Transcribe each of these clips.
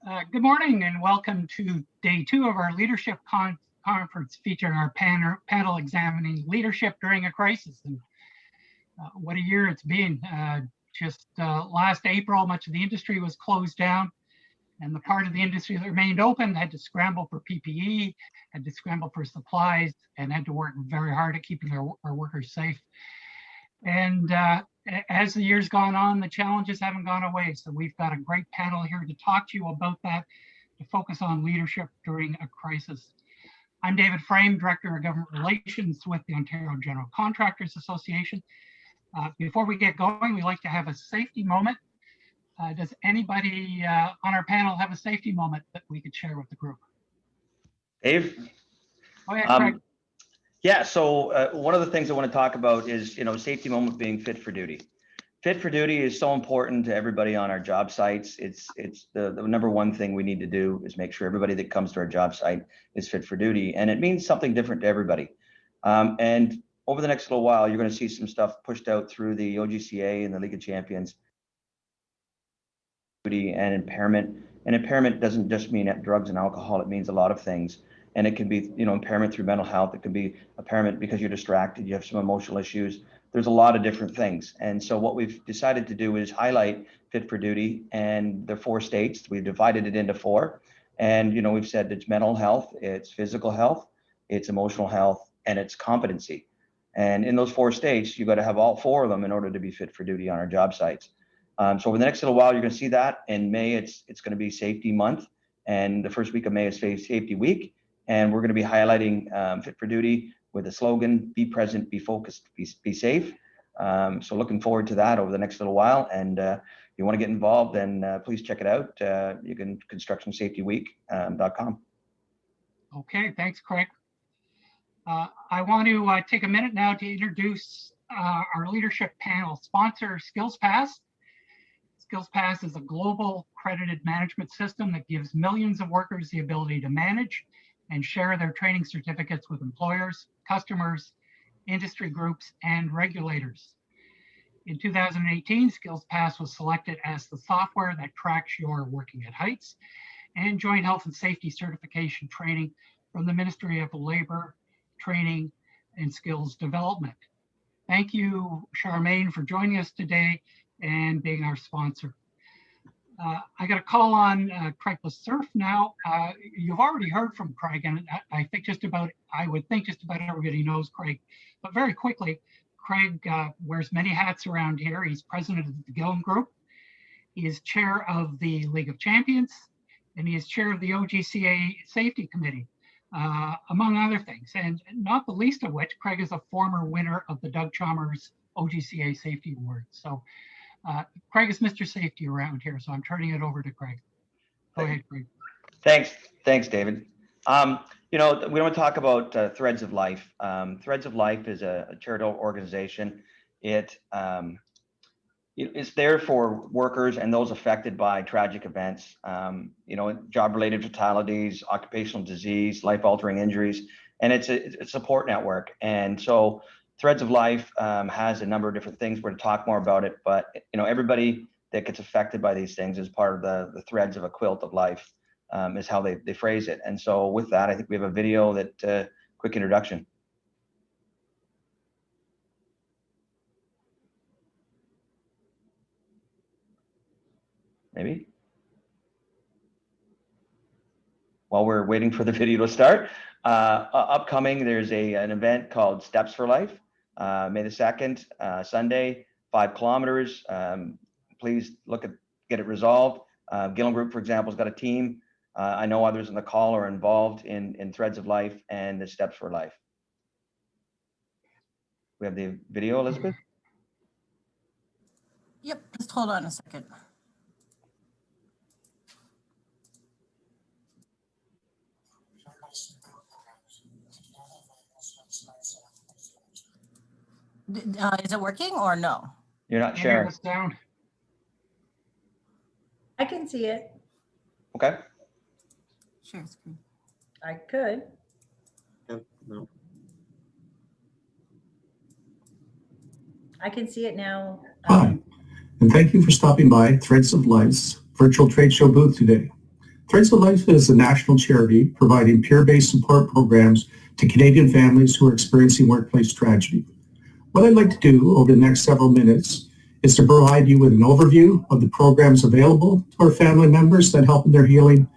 Good morning and welcome to day 2 of our leadership conference featuring our panel examining leadership during a crisis. And what a year it's been. Just last April, much of the industry was closed down, and the part of the industry that remained open had to scramble for PPE, had to scramble for supplies, and had to work very hard at keeping our workers safe. And as the year's gone on, the challenges haven't gone away. So we've got a great panel here to talk to you about that, to focus on leadership during a crisis. I'm David Frame, Director of Government Relations with the Ontario General Contractors Association. Before we get going, we like to have a safety moment. Does anybody on our panel have a safety moment that we could share with the group? Dave? Oh yeah, Craig. Yeah, so one of the things I want to talk about is, safety moment being fit for duty. Fit for duty is so important to everybody on our job sites. It's the number one thing we need to do is make sure everybody that comes to our job site is fit for duty. And it means something different to everybody. And over the next little while, you're going to see some stuff pushed out through the OGCA and the League of Champions. Duty and impairment. And impairment doesn't just mean drugs and alcohol. It means a lot of things. And it can be, impairment through mental health. It can be impairment because you're distracted, you have some emotional issues. There's a lot of different things. And so what we've decided to do is highlight fit for duty, and there are 4 states. We've divided it into 4. And, we've said it's mental health, it's physical health, it's emotional health, and it's competency. And in those 4 states, you've got to have all 4 of them in order to be fit for duty on our job sites. So over the next little while, you're going to see that. In May, it's going to be Safety Month. And the first week of May is Safety Week. And we're going to be highlighting fit for duty with a slogan, be present, be focused, be safe. So looking forward to that over the next little while. And if you want to get involved, then please check it out. You can constructionsafetyweek.com. Okay, thanks, Craig. I want to take a minute now to introduce our leadership panel sponsor, SkillsPass. SkillsPass is a global credited management system that gives millions of workers the ability to manage and share their training certificates with employers, customers, industry groups, and regulators. In 2018, SkillsPass was selected as the software that tracks your working at heights and joint health and safety certification training from the Ministry of Labor, Training, and Skills Development. Thank you, Charmaine, for joining us today and being our sponsor. I got a call on Craig Lesurf now. You've already heard from Craig, and I would think just about everybody knows Craig. But very quickly, Craig wears many hats around here. He's president of the Gillam Group. He is chair of the League of Champions, and he is chair of the OGCA Safety Committee, among other things. And not the least of which, Craig is a former winner of the Doug Chalmers OGCA Safety Award. So Craig is Mr. Safety around here, so I'm turning it over to Craig. Go ahead, Craig. Thanks, David. We want to talk about Threads of Life. Threads of Life is a charitable organization. It's there for workers and those affected by tragic events, job-related fatalities, occupational disease, life-altering injuries, and it's a support network. And so Threads of Life has a number of different things. We're going to talk more about it, but everybody that gets affected by these things is part of the threads of a quilt of life, is how they phrase it. And so with that, I think we have a video that quick introduction. Maybe. While we're waiting for the video to start, upcoming, there's an event called Steps for Life, May the 2nd, Sunday, 5 kilometers. Please get it resolved. Gillam Group, for example, has got a team. I know others on the call are involved in Threads of Life and the Steps for Life. We have the video, Elizabeth? Yep, just hold on a second. Is it working or no? You're not sharing. Down. I can see it. Okay. Share screen. I could. No. I can see it now. Hi, and thank you for stopping by Threads of Life's virtual trade show booth today. Threads of Life is a national charity providing peer-based support programs to Canadian families who are experiencing workplace tragedy. What I'd like to do over the next several minutes is to provide you with an overview of the programs available to our family members that help in their healing.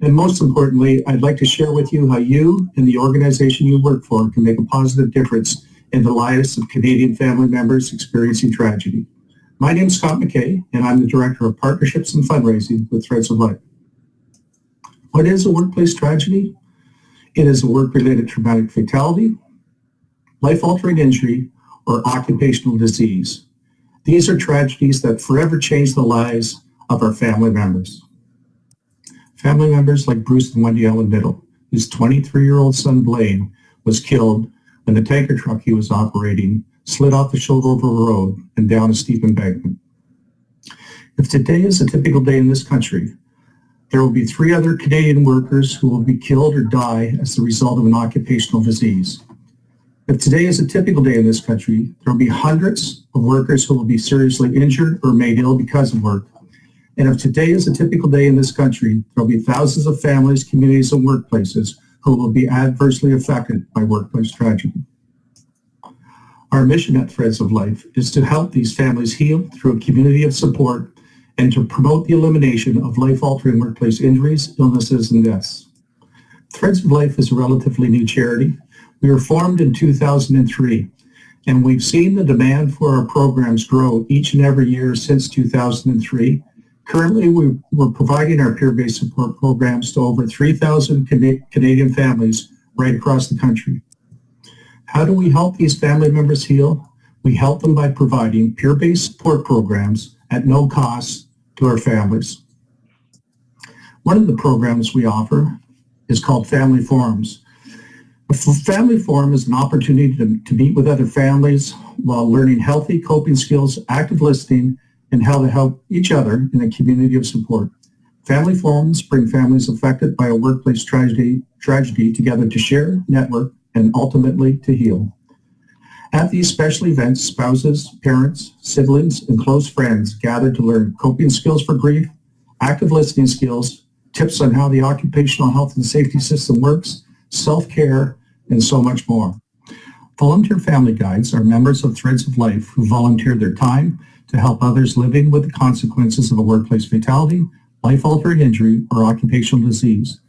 And most importantly, I'd like to share with you how you and the organization you work for can make a positive difference in the lives of Canadian family members experiencing tragedy. My name is Scott McKay, and I'm the Director of Partnerships and Fundraising with Threads of Life. What is a workplace tragedy? It is a work-related traumatic fatality, life-altering injury, or occupational disease. These are tragedies that forever change the lives of our family members. Family members like Bruce and Wendy Ellen Middle, whose 23-year-old son Blaine was killed when the tanker truck he was operating slid off the shoulder of a road and down a steep embankment. If today is a typical day in this country, there will be 3 other Canadian workers who will be killed or die as the result of an occupational disease. If today is a typical day in this country, there will be hundreds of workers who will be seriously injured or made ill because of work. And if today is a typical day in this country, there will be thousands of families, communities, and workplaces who will be adversely affected by workplace tragedy. Our mission at Threads of Life is to help these families heal through a community of support and to promote the elimination of life-altering workplace injuries, illnesses, and deaths. Threads of Life is a relatively new charity. We were formed in 2003, and we've seen the demand for our programs grow each and every year since 2003. Currently, we're providing our peer-based support programs to over 3,000 Canadian families right across the country. How do we help these family members heal? We help them by providing peer-based support programs at no cost to our families. One of the programs we offer is called Family Forums. A family forum is an opportunity to meet with other families while learning healthy coping skills, active listening, and how to help each other in a community of support. Family forums bring families affected by a workplace tragedy together to share, network, and ultimately to heal. At these special events, spouses, parents, siblings, and close friends gather to learn coping skills for grief, active listening skills, tips on how the occupational health and safety system works, self-care, and so much more. Volunteer family guides are members of Threads of Life who volunteer their time to help others living with the consequences of a workplace fatality, life-altering injury, or occupational disease.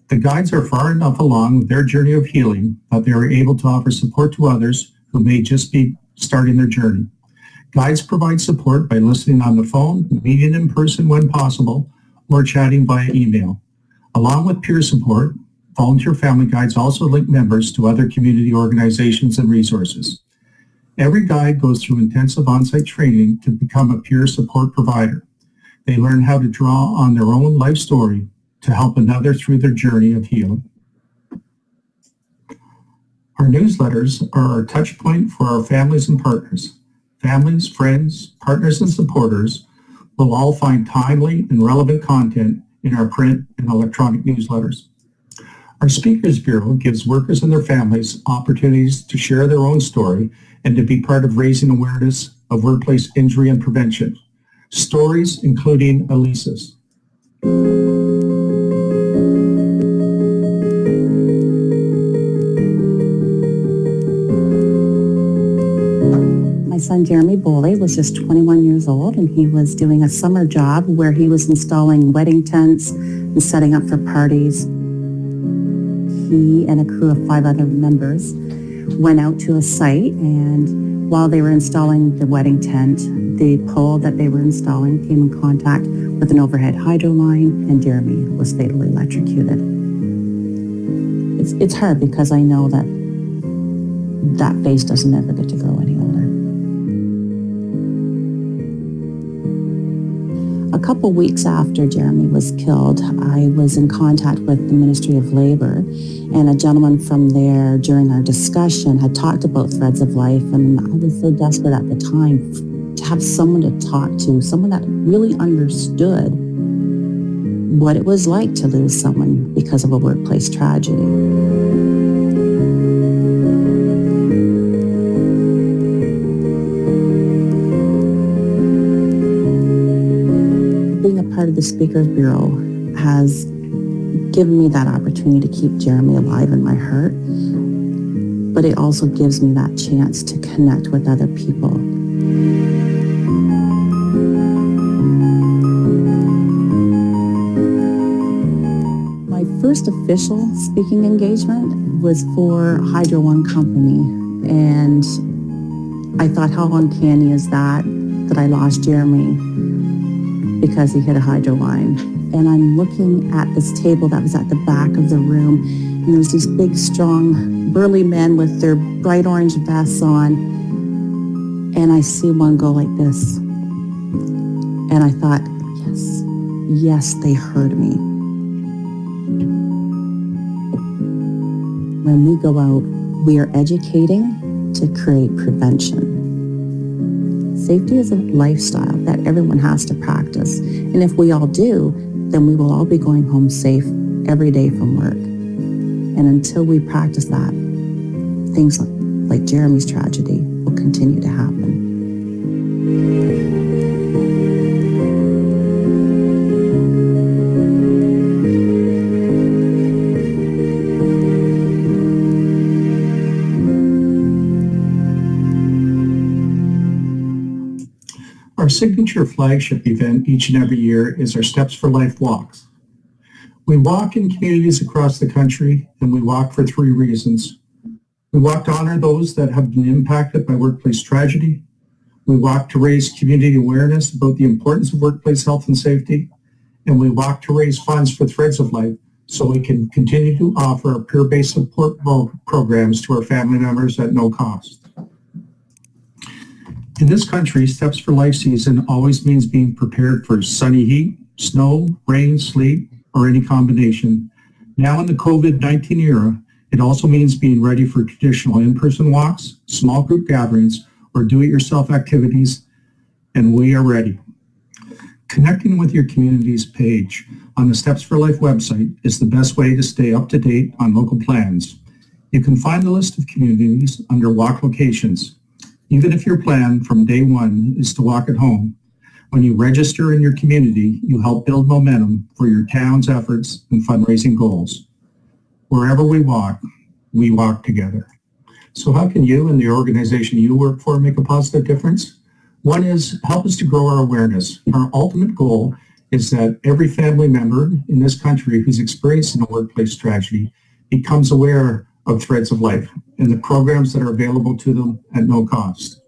The guides are far enough along with their journey of healing that they are able to offer support to others who may just be starting their journey. Guides provide support by listening on the phone, meeting in person when possible, or chatting via email. Along with peer support, volunteer family guides also link members to other community organizations and resources. Every guide goes through intensive on-site training to become a peer support provider. They learn how to draw on their own life story to help another through their journey of healing. Our newsletters are our touch point for our families and partners. Families, friends, partners, and supporters will all find timely and relevant content in our print and electronic newsletters. Our Speakers Bureau gives workers and their families opportunities to share their own story and to be part of raising awareness of workplace injury and prevention. Stories including Elisa's. My son Jeremy Boley was just 21 years old, and he was doing a summer job where he was installing wedding tents and setting up for parties. He and a crew of 5 other members went out to a site, and while they were installing the wedding tent, the pole that they were installing came in contact with an overhead hydro line, and Jeremy was fatally electrocuted. It's hard because I know that that face doesn't ever get to grow any older. A couple weeks after Jeremy was killed, I was in contact with the Ministry of Labor, and a gentleman from there during our discussion had talked about Threads of Life, and I was so desperate at the time to have someone to talk to, someone that really understood what it was like to lose someone because of a workplace tragedy. Being a part of the Speakers Bureau has given me that opportunity to keep Jeremy alive in my heart, but it also gives me that chance to connect with other people. My first official speaking engagement was for Hydro One Company, and I thought, how uncanny is that I lost Jeremy because he hit a hydro line. And I'm looking at this table that was at the back of the room, and there's these big, strong, burly men with their bright orange vests on, and I see one go like this. And I thought, yes, they heard me. When we go out, we are educating to create prevention. Safety is a lifestyle that everyone has to practice. And if we all do, then we will all be going home safe every day from work. And until we practice that, things like Jeremy's tragedy will continue to happen. Our signature flagship event each and every year is our Steps for Life walks. We walk in communities across the country, and we walk for 3 reasons. We walk to honor those that have been impacted by workplace tragedy. We walk to raise community awareness about the importance of workplace health and safety. And we walk to raise funds for Threads of Life so we can continue to offer our peer-based support programs to our family members at no cost. In this country, Steps for Life season always means being prepared for sunny heat, snow, rain, sleet, or any combination. Now in the COVID-19 era, it also means being ready for traditional in-person walks, small group gatherings, or do-it-yourself activities, and we are ready. Connecting with your community's page on the Steps for Life website is the best way to stay up to date on local plans. You can find the list of communities under walk locations. Even if your plan from day one is to walk at home, when you register in your community, you help build momentum for your town's efforts and fundraising goals. Wherever we walk together. So how can you and the organization you work for make a positive difference? One is help us to grow our awareness. Our ultimate goal is that every family member in this country who's experiencing a workplace tragedy becomes aware of Threads of Life and the programs that are available to them at no cost.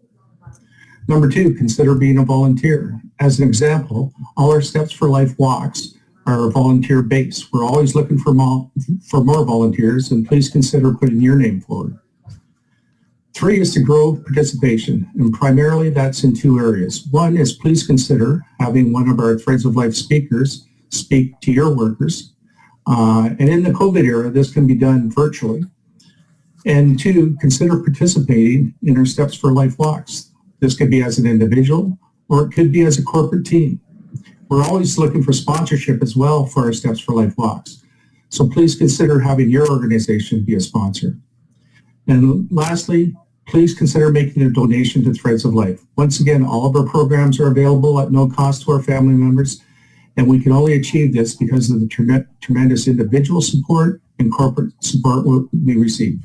Number 2, consider being a volunteer. As an example, all our Steps for Life walks are volunteer based. We're always looking for more volunteers, and please consider putting your name forward. 3 is to grow participation, and primarily that's in 2 areas. One is please consider having one of our Threads of Life speakers speak to your workers. And in the COVID era, this can be done virtually. And 2, consider participating in our Steps for Life walks. This could be as an individual, or it could be as a corporate team. We're always looking for sponsorship as well for our Steps for Life walks. So please consider having your organization be a sponsor. And lastly, please consider making a donation to Threads of Life. Once again, all of our programs are available at no cost to our family members, and we can only achieve this because of the tremendous individual support and corporate support we receive.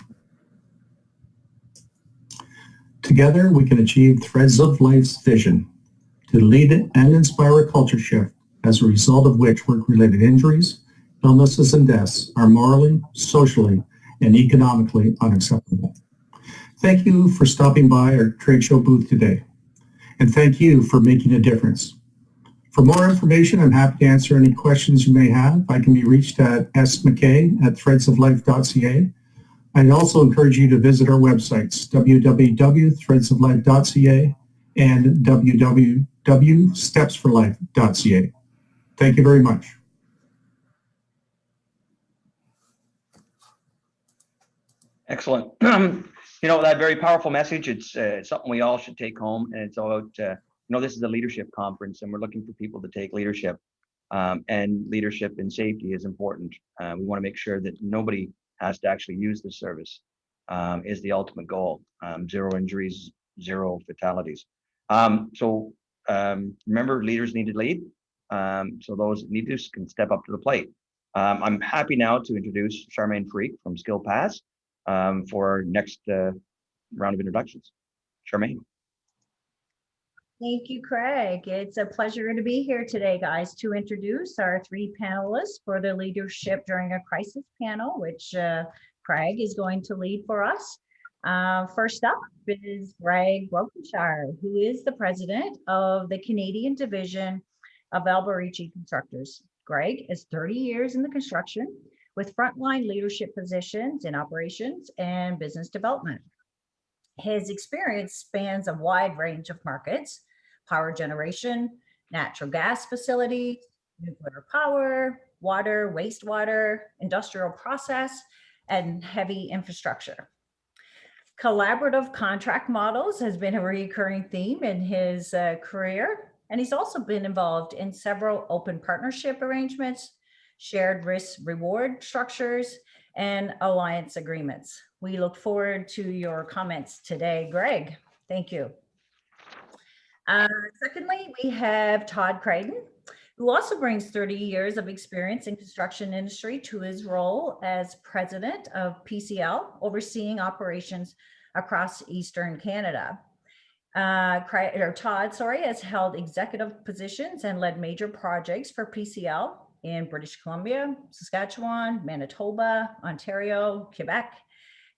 Together, we can achieve Threads of Life's vision to lead and inspire a culture shift, as a result of which work-related injuries, illnesses, and deaths are morally, socially, and economically unacceptable. Thank you for stopping by our trade show booth today, and thank you for making a difference. For more information, I'm happy to answer any questions you may have. I can be reached at smckay@threadsoflife.ca. I'd also encourage you to visit our websites, www.threadsoflife.ca and www.stepsforlife.ca. Thank you very much. Excellent. That very powerful message, it's something we all should take home, and it's about, this is a leadership conference, and we're looking for people to take leadership, and leadership in safety is important. We want to make sure that nobody has to actually use the service, is the ultimate goal. 0 injuries, 0 fatalities. Remember, leaders need to lead. So those leaders can step up to the plate. I'm happy now to introduce Charmaine Freak from Skill Pass for our next round of introductions. Charmaine. Thank you, Craig. It's a pleasure to be here today, guys, to introduce our 3 panelists for the Leadership During a Crisis panel, which Craig is going to lead for us. First up is Greg Brokenshire, who is the president of the Canadian division of Alberici Constructors. Greg is 30 years in the construction with frontline leadership positions in operations and business development. His experience spans a wide range of markets: power generation, natural gas facilities, nuclear power, water, wastewater, industrial process, and heavy infrastructure. Collaborative contract models has been a recurring theme in his career, and he's also been involved in several open partnership arrangements, shared risk reward structures, and alliance agreements. We look forward to your comments today, Greg. Thank you. Secondly, we have Todd Creighton, who also brings 30 years of experience in construction industry to his role as president of PCL, overseeing operations across Eastern Canada. Todd has held executive positions and led major projects for PCL in British Columbia, Saskatchewan, Manitoba, Ontario, Quebec.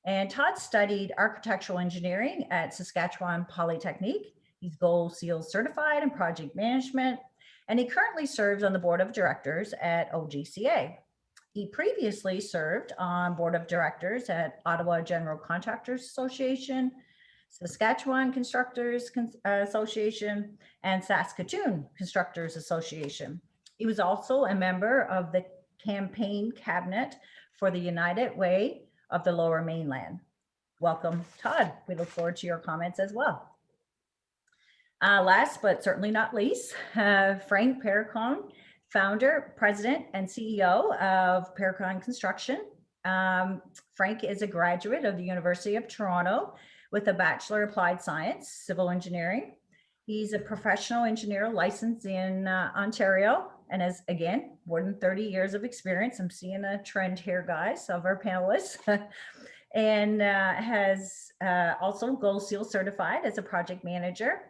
And Todd studied architectural engineering at Saskatchewan Polytechnique. He's Gold Seal certified in project management, and he currently serves on the board of directors at OGCA. He previously served on board of directors at Ottawa General Contractors Association, Saskatchewan Constructors Association, and Saskatoon Constructors Association. He was also a member of the campaign cabinet for the United Way of the Lower Mainland. Welcome, Todd. We look forward to your comments as well. Last but certainly not least, Frank Perricone, founder, president, and CEO of Percon Construction. Frank is a graduate of the University of Toronto with a Bachelor of Applied Science, Civil Engineering. He's a professional engineer licensed in Ontario and has, again, more than 30 years of experience. I'm seeing a trend here, guys, of our panelists. And has also Gold Seal certified as a project manager.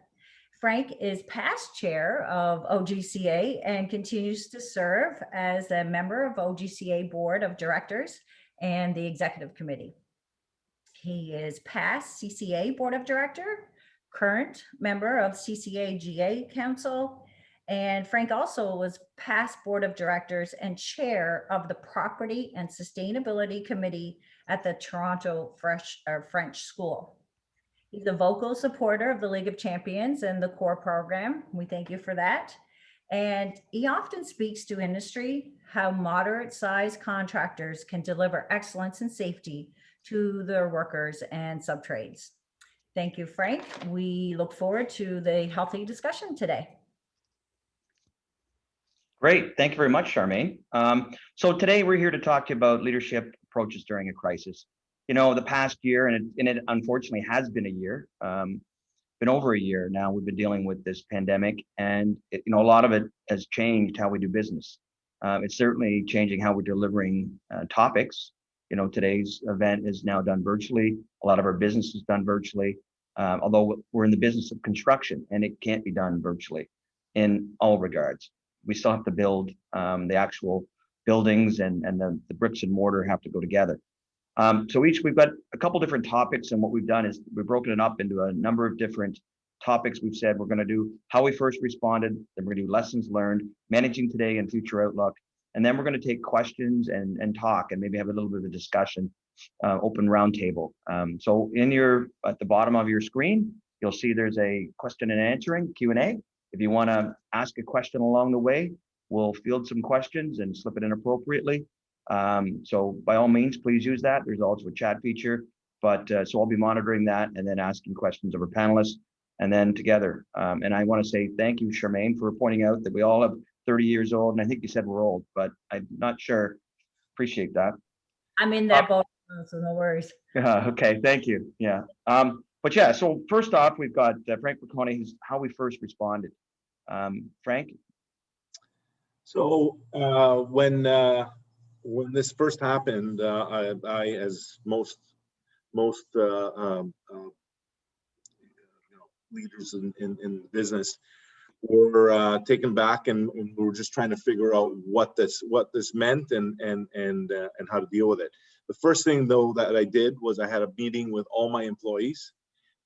Frank is past chair of OGCA and continues to serve as a member of OGCA board of directors and the executive committee. He is past CCA board of director, current member of CCA GA council, and Frank also was past board of directors and chair of the property and sustainability committee at the Toronto French School. He's a vocal supporter of the League of Champions and the CORE program. We thank you for that. And he often speaks to industry, how moderate-sized contractors can deliver excellence and safety to their workers and subtrades. Thank you, Frank. We look forward to the healthy discussion today. Great. Thank you very much, Charmaine. So today we're here to talk to you about leadership approaches during a crisis. You know, the past year, and it unfortunately has been a year, been over a year now, we've been dealing with this pandemic, and a lot of it has changed how we do business. It's certainly changing how we're delivering topics. You know, today's event is now done virtually. A lot of our business is done virtually, although we're in the business of construction and it can't be done virtually in all regards. We still have to build the actual buildings, and the bricks and mortar have to go together. So we've got a couple different topics, and what we've done is we've broken it up into a number of different topics. We've said we're going to do how we first responded, then we're going to do lessons learned, managing today and future outlook, and then we're going to take questions and talk and maybe have a little bit of a discussion, open roundtable. So at the bottom of your screen, you'll see there's a question and answering Q&A. If you want to ask a question along the way, we'll field some questions and slip it in appropriately. So by all means, please use that. There's also a chat feature, but so I'll be monitoring that and then asking questions of our panelists and then together. And I want to say thank you, Charmaine, for pointing out that we all have 30 years old. And I think you said we're old, but I'm not sure. Appreciate that. I'm in that boat, so no worries. Okay, thank you. Yeah. But yeah, so first off, we've got Frank Perricone, who's how we first responded. Frank? So when when this first happened, I as most leaders in business were taken back, and we were just trying to figure out what this meant and how to deal with it. The first thing though that I did was I had a meeting with all my employees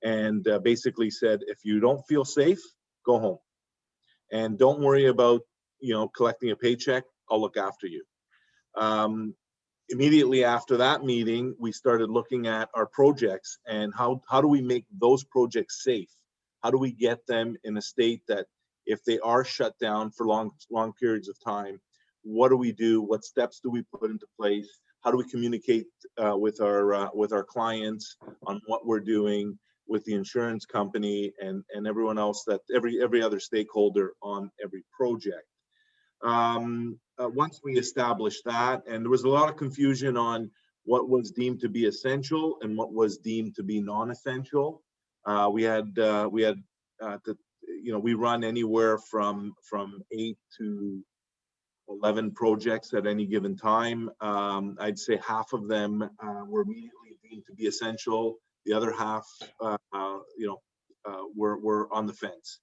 and basically said, if you don't feel safe, go home and don't worry about collecting a paycheck. I'll look after you. Immediately after that meeting, we started looking at our projects and how do we make those projects safe? How do we get them in a state that if they are shut down for long periods of time, what do we do? What steps do we put into place? How do we communicate with our clients on what we're doing, with the insurance company and everyone else, that every other stakeholder on every project? Once we established that, and there was a lot of confusion on what was deemed to be essential and what was deemed to be non-essential. We run anywhere from 8 to 11 projects at any given time. I'd say half of them were immediately deemed to be essential. The other half, were on the fence.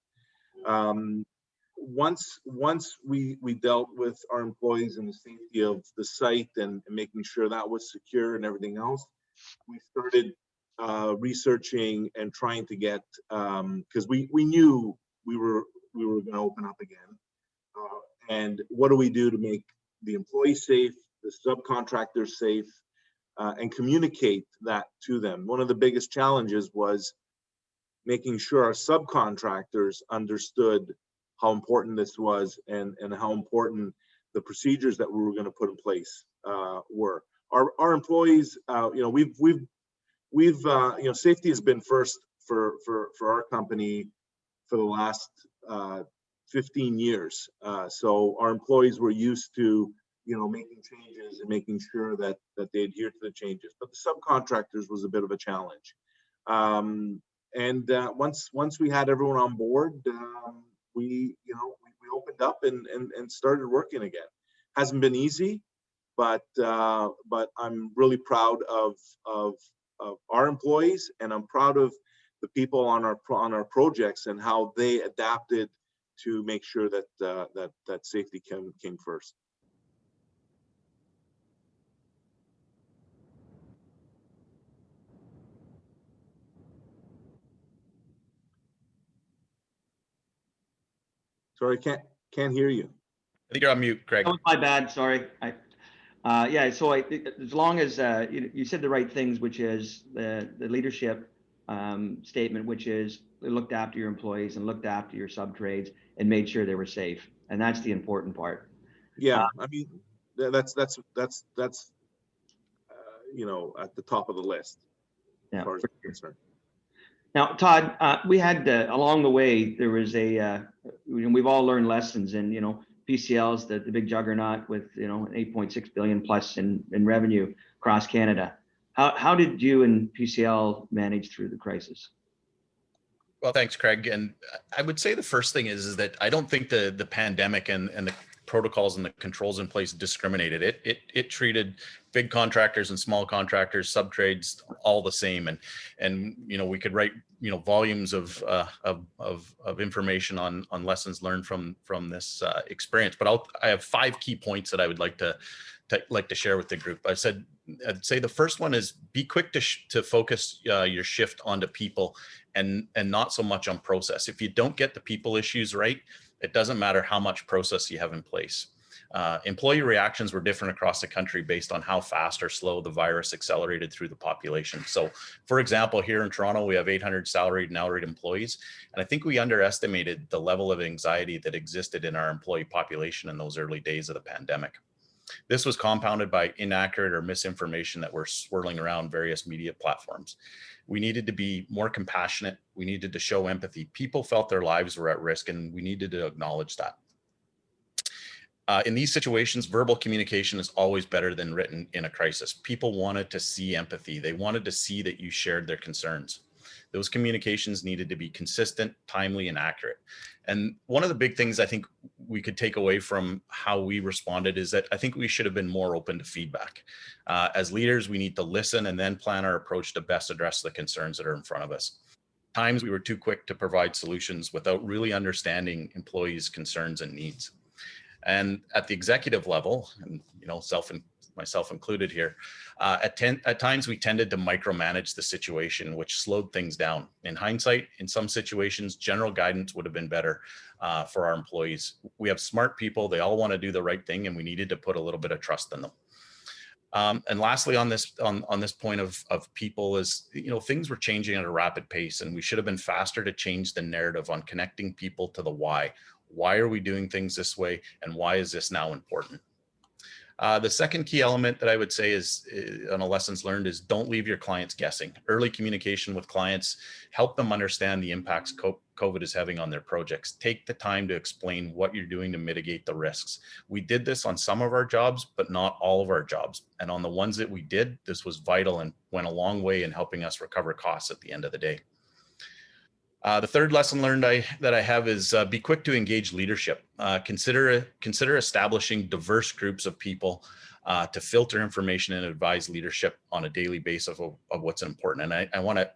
Once we dealt with our employees and the safety of the site and making sure that was secure and everything else, we started researching and trying to get, because we knew we were going to open up again. And what do we do to make the employees safe, the subcontractors safe, and communicate that to them? One of the biggest challenges was making sure our subcontractors understood how important this was and how important the procedures that we were going to put in place were. Our employees, safety has been first for our company for the last 15 years. So our employees were used to, making changes and making sure that they adhere to the changes. But the subcontractors was a bit of a challenge. Once we had everyone on board, we opened up and started working again. Hasn't been easy, but I'm really proud of our employees, and I'm proud of the people on our projects and how they adapted to make sure that safety came first. Sorry, can't hear you. I think you're on mute, Craig. Oh, my bad. Sorry. So as long as you said the right things, which is the leadership statement, which is they looked after your employees and looked after your sub trades and made sure they were safe, and that's the important part. Yeah, I mean that's at the top of the list, Yeah, as far as I'm concerned. Now, Todd, we had along the way, there was we've all learned lessons, and PCL is the big juggernaut with 8.6 billion plus in revenue across Canada. How did you and PCL manage through the crisis? Well, thanks, Craig. And I would say the first thing is that I don't think the pandemic and the protocols and the controls in place discriminated. It treated big contractors and small contractors, subtrades, all the same. And we could write volumes of information on lessons learned from this experience. But I have 5 key points that I would like to share with the group. I'd say the first one is be quick to focus your shift onto people and not so much on process. If you don't get the people issues right, it doesn't matter how much process you have in place. Employee reactions were different across the country based on how fast or slow the virus accelerated through the population. So, for example, here in Toronto, we have 800 salaried and hourly employees, and I think we underestimated the level of anxiety that existed in our employee population in those early days of the pandemic. This was compounded by inaccurate or misinformation that were swirling around various media platforms. We needed to be more compassionate. We needed to show empathy. People felt their lives were at risk, and we needed to acknowledge that. In these situations, verbal communication is always better than written in a crisis. People wanted to see empathy. They wanted to see that you shared their concerns. those communications needed to be consistent, timely, and accurate. And one of the big things I think we could take away from how we responded is that I think we should have been more open to feedback. As leaders, we need to listen and then plan our approach to best address the concerns that are in front of us. Times we were too quick to provide solutions without really understanding employees' concerns and needs. And at the executive level, and myself included here, at times we tended to micromanage the situation, which slowed things down. In hindsight, in some situations, general guidance would have been better for our employees. We have smart people; they all want to do the right thing, and we needed to put a little bit of trust in them. And lastly, on this point of people is, things were changing at a rapid pace, and we should have been faster to change the narrative on connecting people to the why. Why are we doing things this way, and why is this now important? The second key element that I would say is on a lessons learned is don't leave your clients guessing. Early communication with clients, help them understand the impacts COVID is having on their projects. Take the time to explain what you're doing to mitigate the risks. We did this on some of our jobs, but not all of our jobs. And on the ones that we did, this was vital and went a long way in helping us recover costs at the end of the day. The third lesson learned that I have is be quick to engage leadership. Consider establishing diverse groups of people to filter information and advise leadership on a daily basis of what's important. And I want to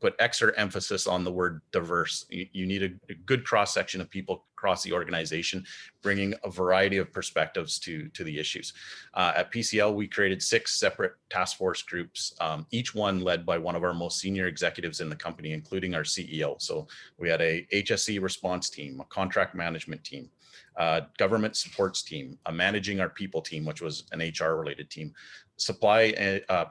put extra emphasis on the word diverse. You need a good cross-section of people across the organization, bringing a variety of perspectives to the issues. At PCL, we created 6 separate task force groups, each one led by one of our most senior executives in the company, including our CEO. So we had a IHSA response team, a contract management team, government supports team, a managing our people team, which was an HR related team,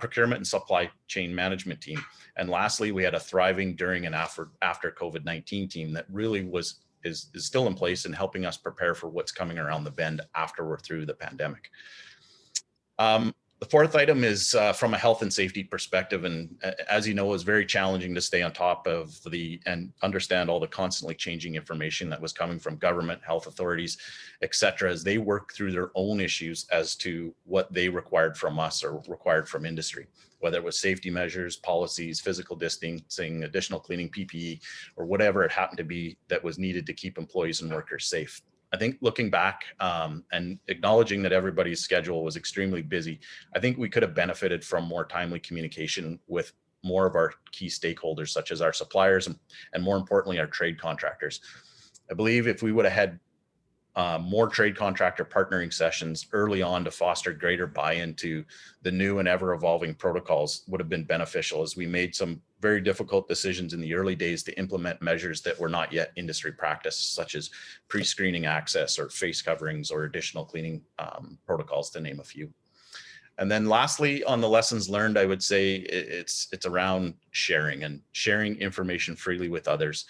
procurement and supply chain management team. And lastly, we had a thriving during and after COVID-19 team that really is still in place and helping us prepare for what's coming around the bend after we're through the pandemic. The fourth item is from a health and safety perspective, and as you know, it was very challenging to stay on top of and understand all the constantly changing information that was coming from government, health authorities, et cetera, as they work through their own issues as to what they required from us or required from industry, whether it was safety measures, policies, physical distancing, additional cleaning, PPE, or whatever it happened to be that was needed to keep employees and workers safe. I think looking back and acknowledging that everybody's schedule was extremely busy, I think we could have benefited from more timely communication with more of our key stakeholders, such as our suppliers and more importantly, our trade contractors. I believe if we would have had more trade contractor partnering sessions early on to foster greater buy-in to the new and ever evolving protocols would have been beneficial, as we made some very difficult decisions in the early days to implement measures that were not yet industry practice, such as pre-screening access or face coverings or additional cleaning protocols, to name a few. And then lastly, on the lessons learned, I would say it's around sharing and sharing information freely with others.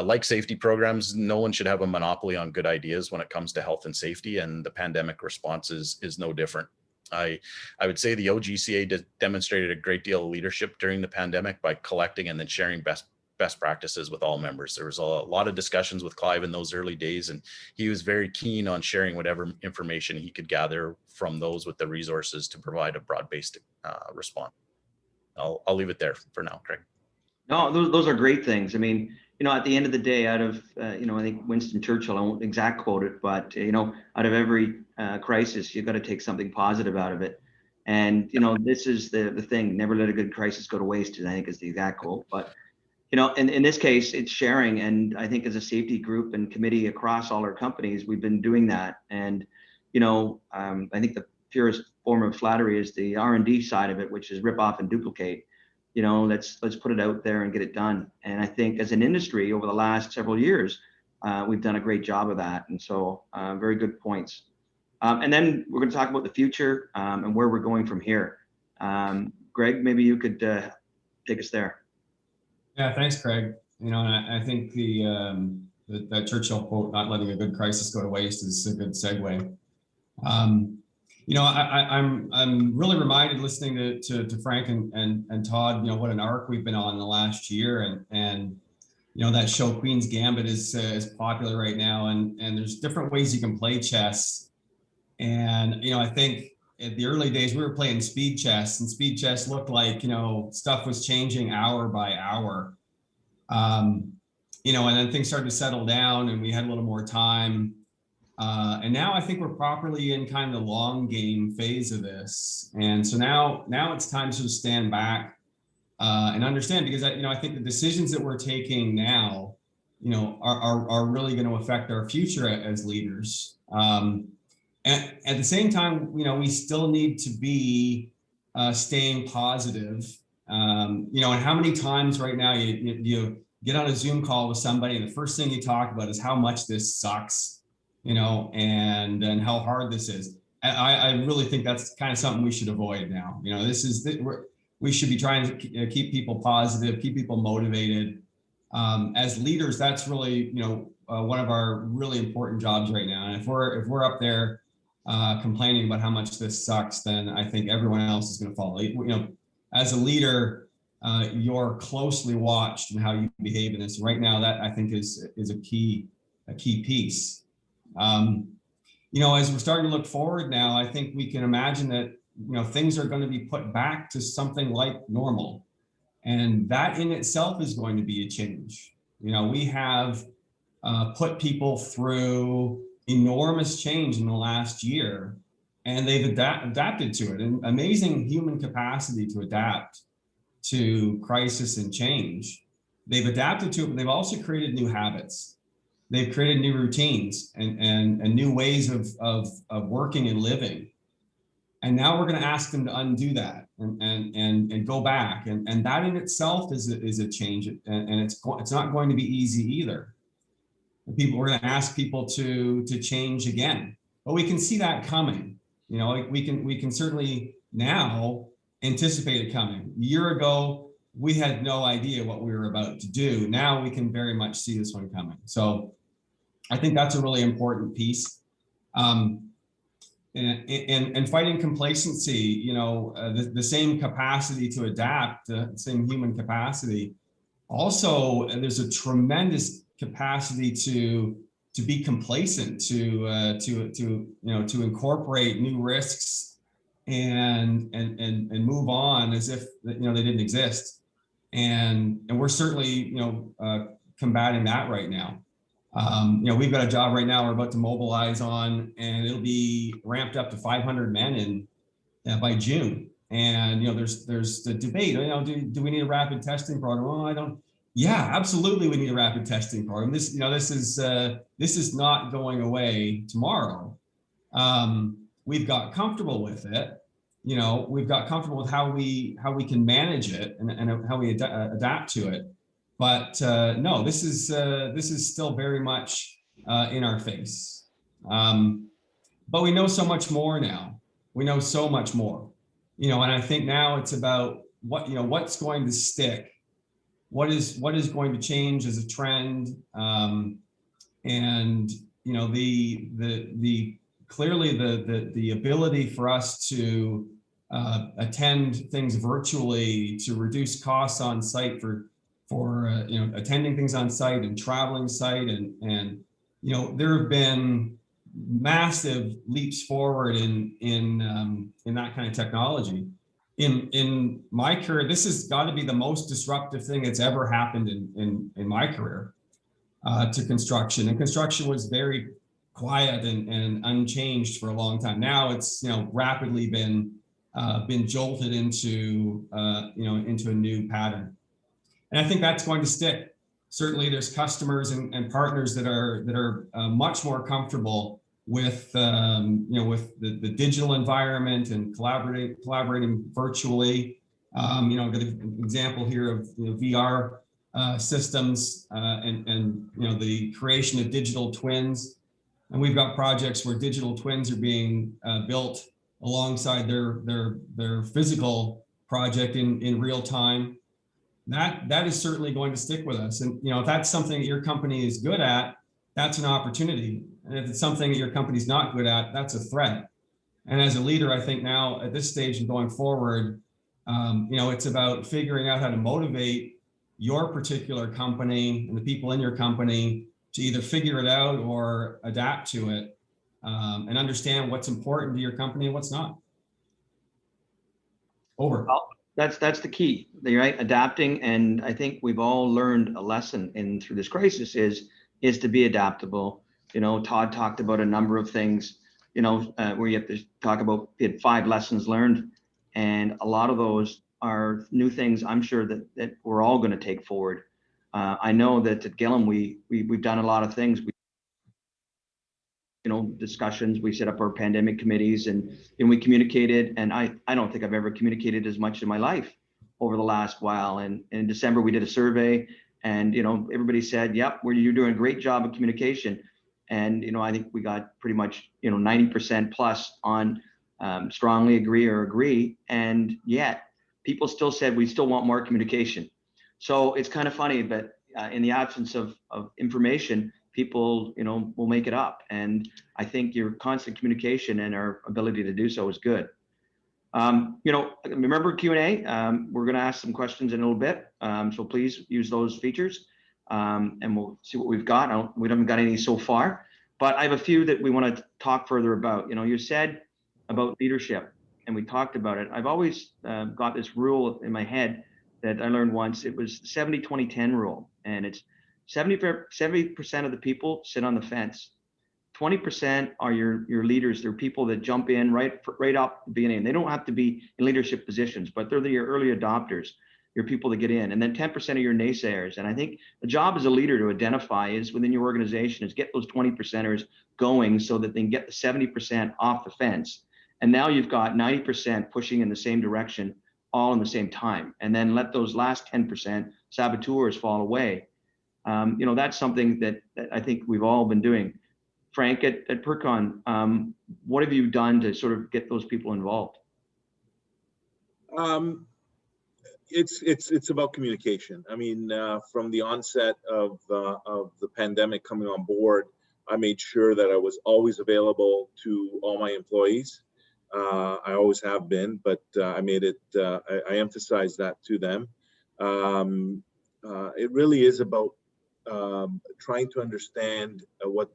Like safety programs, no one should have a monopoly on good ideas when it comes to health and safety, and the pandemic response is no different. I would say the OGCA demonstrated a great deal of leadership during the pandemic by collecting and then sharing best practices with all members. There was a lot of discussions with Clive in those early days, and he was very keen on sharing whatever information he could gather from those with the resources to provide a broad-based response. I'll leave it there for now, Craig. No, those are great things. I mean, at the end of the day, out of, I think Winston Churchill, I won't exact quote it, but, out of every crisis, you've got to take something positive out of it. And, this is the thing, never let a good crisis go to waste, I think is the exact quote. But, in this case, it's sharing. And I think as a safety group and committee across all our companies, we've been doing that. And, I think the purest form of flattery is the R&D side of it, which is rip off and duplicate. Let's put it out there and get it done. And I think as an industry over the last several years, we've done a great job of that. And so very good points. And then we're going to talk about the future and where we're going from here. Greg, maybe you could take us there. Yeah, thanks, Craig. And I think that Churchill quote, "Not letting a good crisis go to waste," is a good segue. I'm really reminded listening to Frank and Todd, what an arc we've been on the last year, and that show Queen's Gambit is popular right now, and there's different ways you can play chess. And I think at the early days we were playing speed chess, and speed chess looked like stuff was changing hour by hour. You know, and then things started to settle down and we had a little more time. And now I think we're properly in kind of the long game phase of this. And so now it's time to stand back and understand, because you know, I think the decisions that we're taking now, you know, are really going to affect our future as leaders. And at the same time, you know, we still need to be staying positive. You know, and how many times right now you get on a Zoom call with somebody and the first thing you talk about is how much this sucks, you know, and how hard this is. I really think that's kind of something we should avoid now. You know, we should be trying to keep people positive, keep people motivated. As leaders, that's really, you know, one of our really important jobs right now. And if we're up there complaining about how much this sucks, then I think everyone else is going to follow. You know, as a leader, you're closely watched in how you behave in this. Right now, that I think is a key piece. You know, as we're starting to look forward now, I think we can imagine that, you know, things are going to be put back to something like normal. And that in itself is going to be a change. You know, we have put people through enormous change in the last year, and they've adapted to it. And amazing human capacity to adapt to crisis and change. They've adapted to it, but they've also created new habits. They've created new routines and new ways of working and living. And now we're going to ask them to undo that and go back. And that in itself is a change. And it's not going to be easy either. We're going to ask people to change again, but we can see that coming. You know, we can certainly now anticipate it coming. A year ago, we had no idea what we were about to do. Now we can very much see this one coming. So I think that's a really important piece. And fighting complacency, you know, the same capacity to adapt, the same human capacity. Also, there's a tremendous capacity to be complacent, to incorporate new risks and move on as if, you know, they didn't exist. And we're certainly, you know, combating that right now. You know, we've got a job right now we're about to mobilize on, and it'll be ramped up to 500 men by June. And, you know, there's the debate, you know, do we need a rapid testing program? Well, yeah, absolutely. We need a rapid testing program. This is not going away tomorrow. We've got comfortable with it. You know, we've got comfortable with how we can manage it and how we adapt to it. But no, this is still very much in our face. But we know so much more now. We know so much more, you know, and I think now it's about what's going to stick, what is going to change as a trend, and you know clearly the ability for us to attend things virtually, to reduce costs on site for you know, attending things on site and traveling site, and you know, there have been massive leaps forward in that kind of technology. In my career, this has got to be the most disruptive thing that's ever happened in my career to construction. And construction was very quiet and unchanged for a long time. Now it's, you know, rapidly been jolted into into a new pattern. And I think that's going to stick. Certainly there's customers and partners that are much more comfortable with with the digital environment and collaborating virtually. You know, I've got an example here of VR systems and you know, the creation of digital twins. And we've got projects where digital twins are being built alongside their physical project in real time. That is certainly going to stick with us. And you know, if that's something that your company is good at, that's an opportunity. And if it's something that your company's not good at, that's a threat. And as a leader, I think now at this stage and going forward, you know, it's about figuring out how to motivate your particular company and the people in your company to either figure it out or adapt to it, and understand what's important to your company and what's not. Over. That's the key, right? Adapting. And I think we've all learned a lesson in through this crisis is to be adaptable. You know, Todd talked about a number of things, where you have to talk about, we had 5 lessons learned, and a lot of those are new things I'm sure that we're all going to take forward. I know that at Gillam, we've done a lot of things. Discussions, we set up our pandemic committees, and we communicated, and I don't think I've ever communicated as much in my life over the last while. And in December, we did a survey, and everybody said, yep, you're doing a great job of communication. And I think we got pretty much 90% plus on strongly agree or agree, and yet people still said we still want more communication. So it's kind of funny, but in the absence of information, people, will make it up. And I think your constant communication and our ability to do so is good. Remember Q&A. We're going to ask some questions in a little bit. So please use those features, and we'll see what we've got. We haven't got any so far, but I have a few that we want to talk further about. You said about leadership, and we talked about it. I've always got this rule in my head that I learned once. It was 70-20-10 rule, and it's 70% of the people sit on the fence. 20% are your leaders. They're people that jump in right up the beginning. They don't have to be in leadership positions, but they're your early adopters, your people that get in. And then 10% are your naysayers. And I think the job as a leader to identify is within your organization is get those 20%ers going so that they can get the 70% off the fence. And now you've got 90% pushing in the same direction all in the same time. And then let those last 10% saboteurs fall away. That's something that I think we've all been doing. Frank, at Percon, what have you done to sort of get those people involved? It's about communication. I mean, from the onset of the pandemic coming on board, I made sure that I was always available to all my employees. I always have been, but I made it. I emphasized that to them. It really is about trying to understand what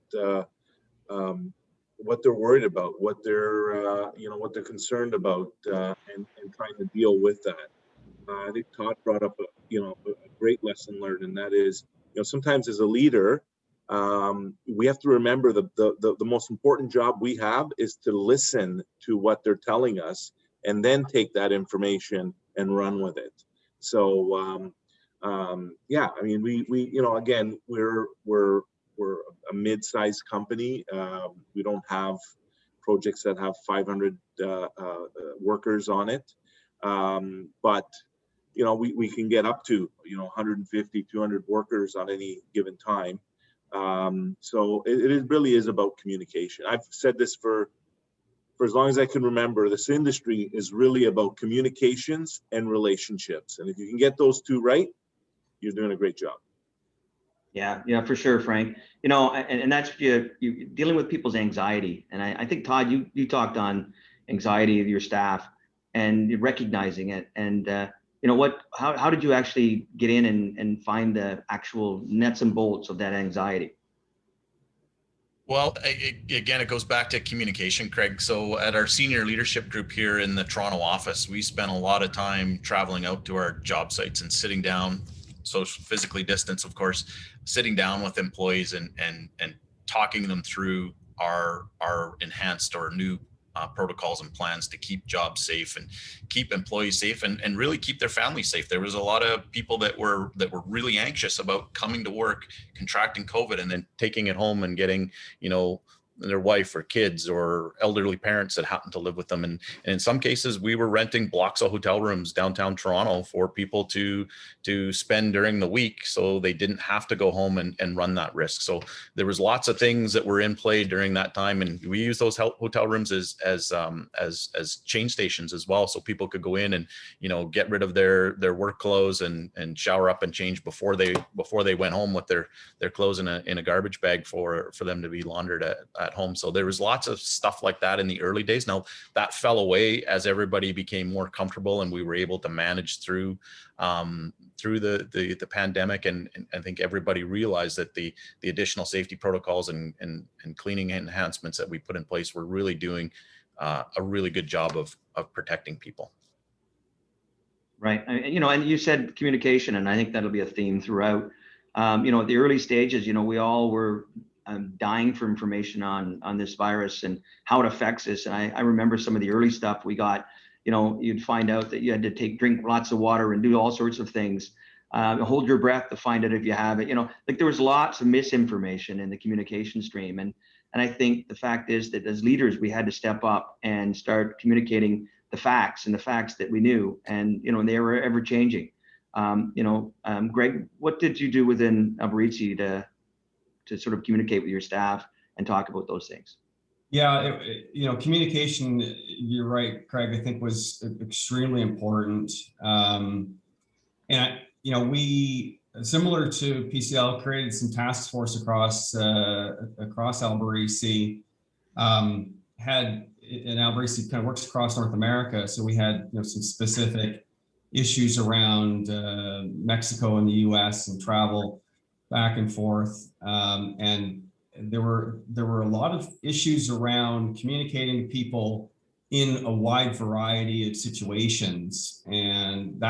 they're worried about, what they're concerned about, and trying to deal with that. I think Todd brought up a great lesson learned, and that is, sometimes as a leader, we have to remember the most important job we have is to listen to what they're telling us, and then take that information and run with it. So yeah, I mean, we again, we're a mid-sized company. We don't have projects that have 500 workers on it, but we can get up to 150, 200 workers on any given time. So it really is about communication. I've said this for as long as I can remember. This industry is really about communications and relationships, and if you can get those two right, you're doing a great job. Yeah, for sure, Frank. And that's you dealing with people's anxiety. And I think, Todd, you talked on anxiety of your staff and you're recognizing it. And how did you actually get in and find the actual nuts and bolts of that anxiety? Well, again, it goes back to communication, Craig. So at our senior leadership group here in the Toronto office, we spent a lot of time traveling out to our job sites and sitting down, social, physically distance, of course, sitting down with employees and talking them through our enhanced or new protocols and plans to keep jobs safe and keep employees safe and really keep their families safe. There was a lot of people that were really anxious about coming to work, contracting COVID, and then taking it home and getting, their wife or kids or elderly parents that happen to live with them. And in some cases, we were renting blocks of hotel rooms downtown Toronto for people to spend during the week, so they didn't have to go home and run that risk. So there was lots of things that were in play during that time, and we used those hotel rooms as change stations as well, so people could go in and get rid of their work clothes and shower up and change before they went home with their clothes in a garbage bag for them to be laundered at home. So there was lots of stuff like that in the early days. Now that fell away as everybody became more comfortable and we were able to manage through the pandemic. And I think everybody realized that the additional safety protocols and cleaning enhancements that we put in place were really doing a really good job of protecting people. Right. And you said communication, and I think that'll be a theme throughout. At the early stages, we all were dying for information on this virus and how it affects us. And I remember some of the early stuff we got. You'd find out that you had to drink lots of water and do all sorts of things. Hold your breath to find out if you have it. There was lots of misinformation in the communication stream. And I think the fact is that as leaders, we had to step up and start communicating the facts that we knew. And, they were ever changing. Greg, what did you do within Alberici to sort of communicate with your staff and talk about those things? Yeah, communication, you're right, Craig, I think was extremely important. We, similar to PCL, created some task force across Alberici, and Alberici kind of works across North America. So we had some specific issues around Mexico and the US and travel back and forth. And there were a lot of issues around communicating to people in a wide variety of situations. And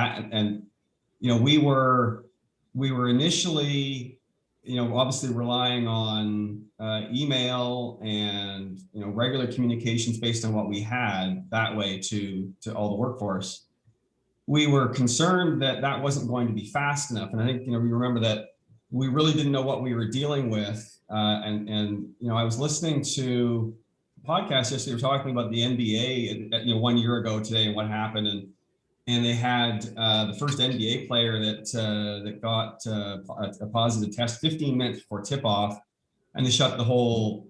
we were initially, obviously relying on email and regular communications based on what we had that way to all the workforce. We were concerned that that wasn't going to be fast enough, and I think we remember that we really didn't know what we were dealing with. I was listening to a podcast yesterday. We were talking about the NBA, 1 year ago today and what happened, and they had the first NBA player that got a positive test 15 minutes before tip-off, and they shut the whole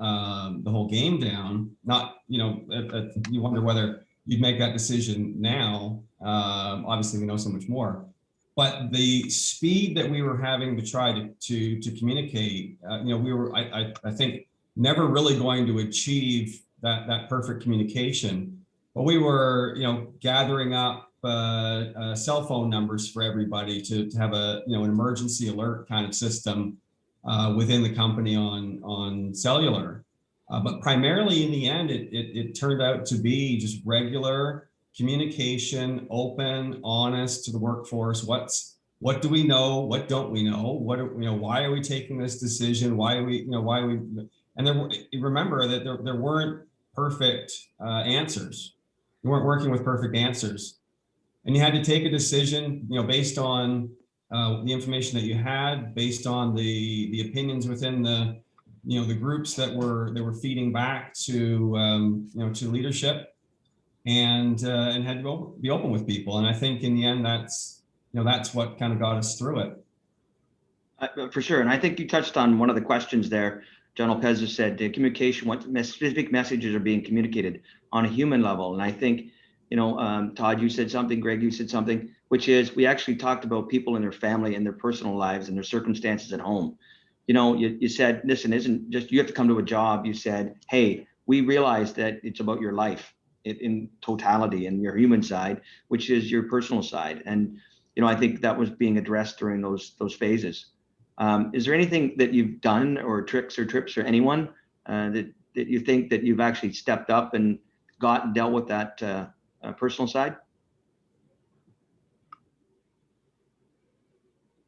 game down. Not, you wonder whether you'd make that decision now. Obviously, we know so much more, but the speed that we were having to try to communicate, we were, I think, never really going to achieve that perfect communication. But we were, gathering up cell phone numbers for everybody to have an emergency alert kind of system within the company on cellular. But primarily in the end, it turned out to be just regular communication, open, honest to the workforce. What do we know? What don't we know? Why are we taking this decision? Why are we? And remember that there weren't perfect answers. You weren't working with perfect answers, and you had to take a decision, based on the information that you had, based on the opinions within the groups that were feeding back to to leadership, and had to be open with people. And I think in the end, that's what kind of got us through it. For sure. And I think you touched on one of the questions there. John Lopez has said communication, what specific messages are being communicated on a human level. And I think, Todd, you said something, Greg, you said something, which is we actually talked about people and their family and their personal lives and their circumstances at home. You said, listen, isn't just you have to come to a job. You said, hey, we realize that it's about your life in totality and your human side, which is your personal side. And, I think that was being addressed during those phases. Is there anything that you've done or tricks or trips or anyone that you think that you've actually stepped up and dealt with that personal side?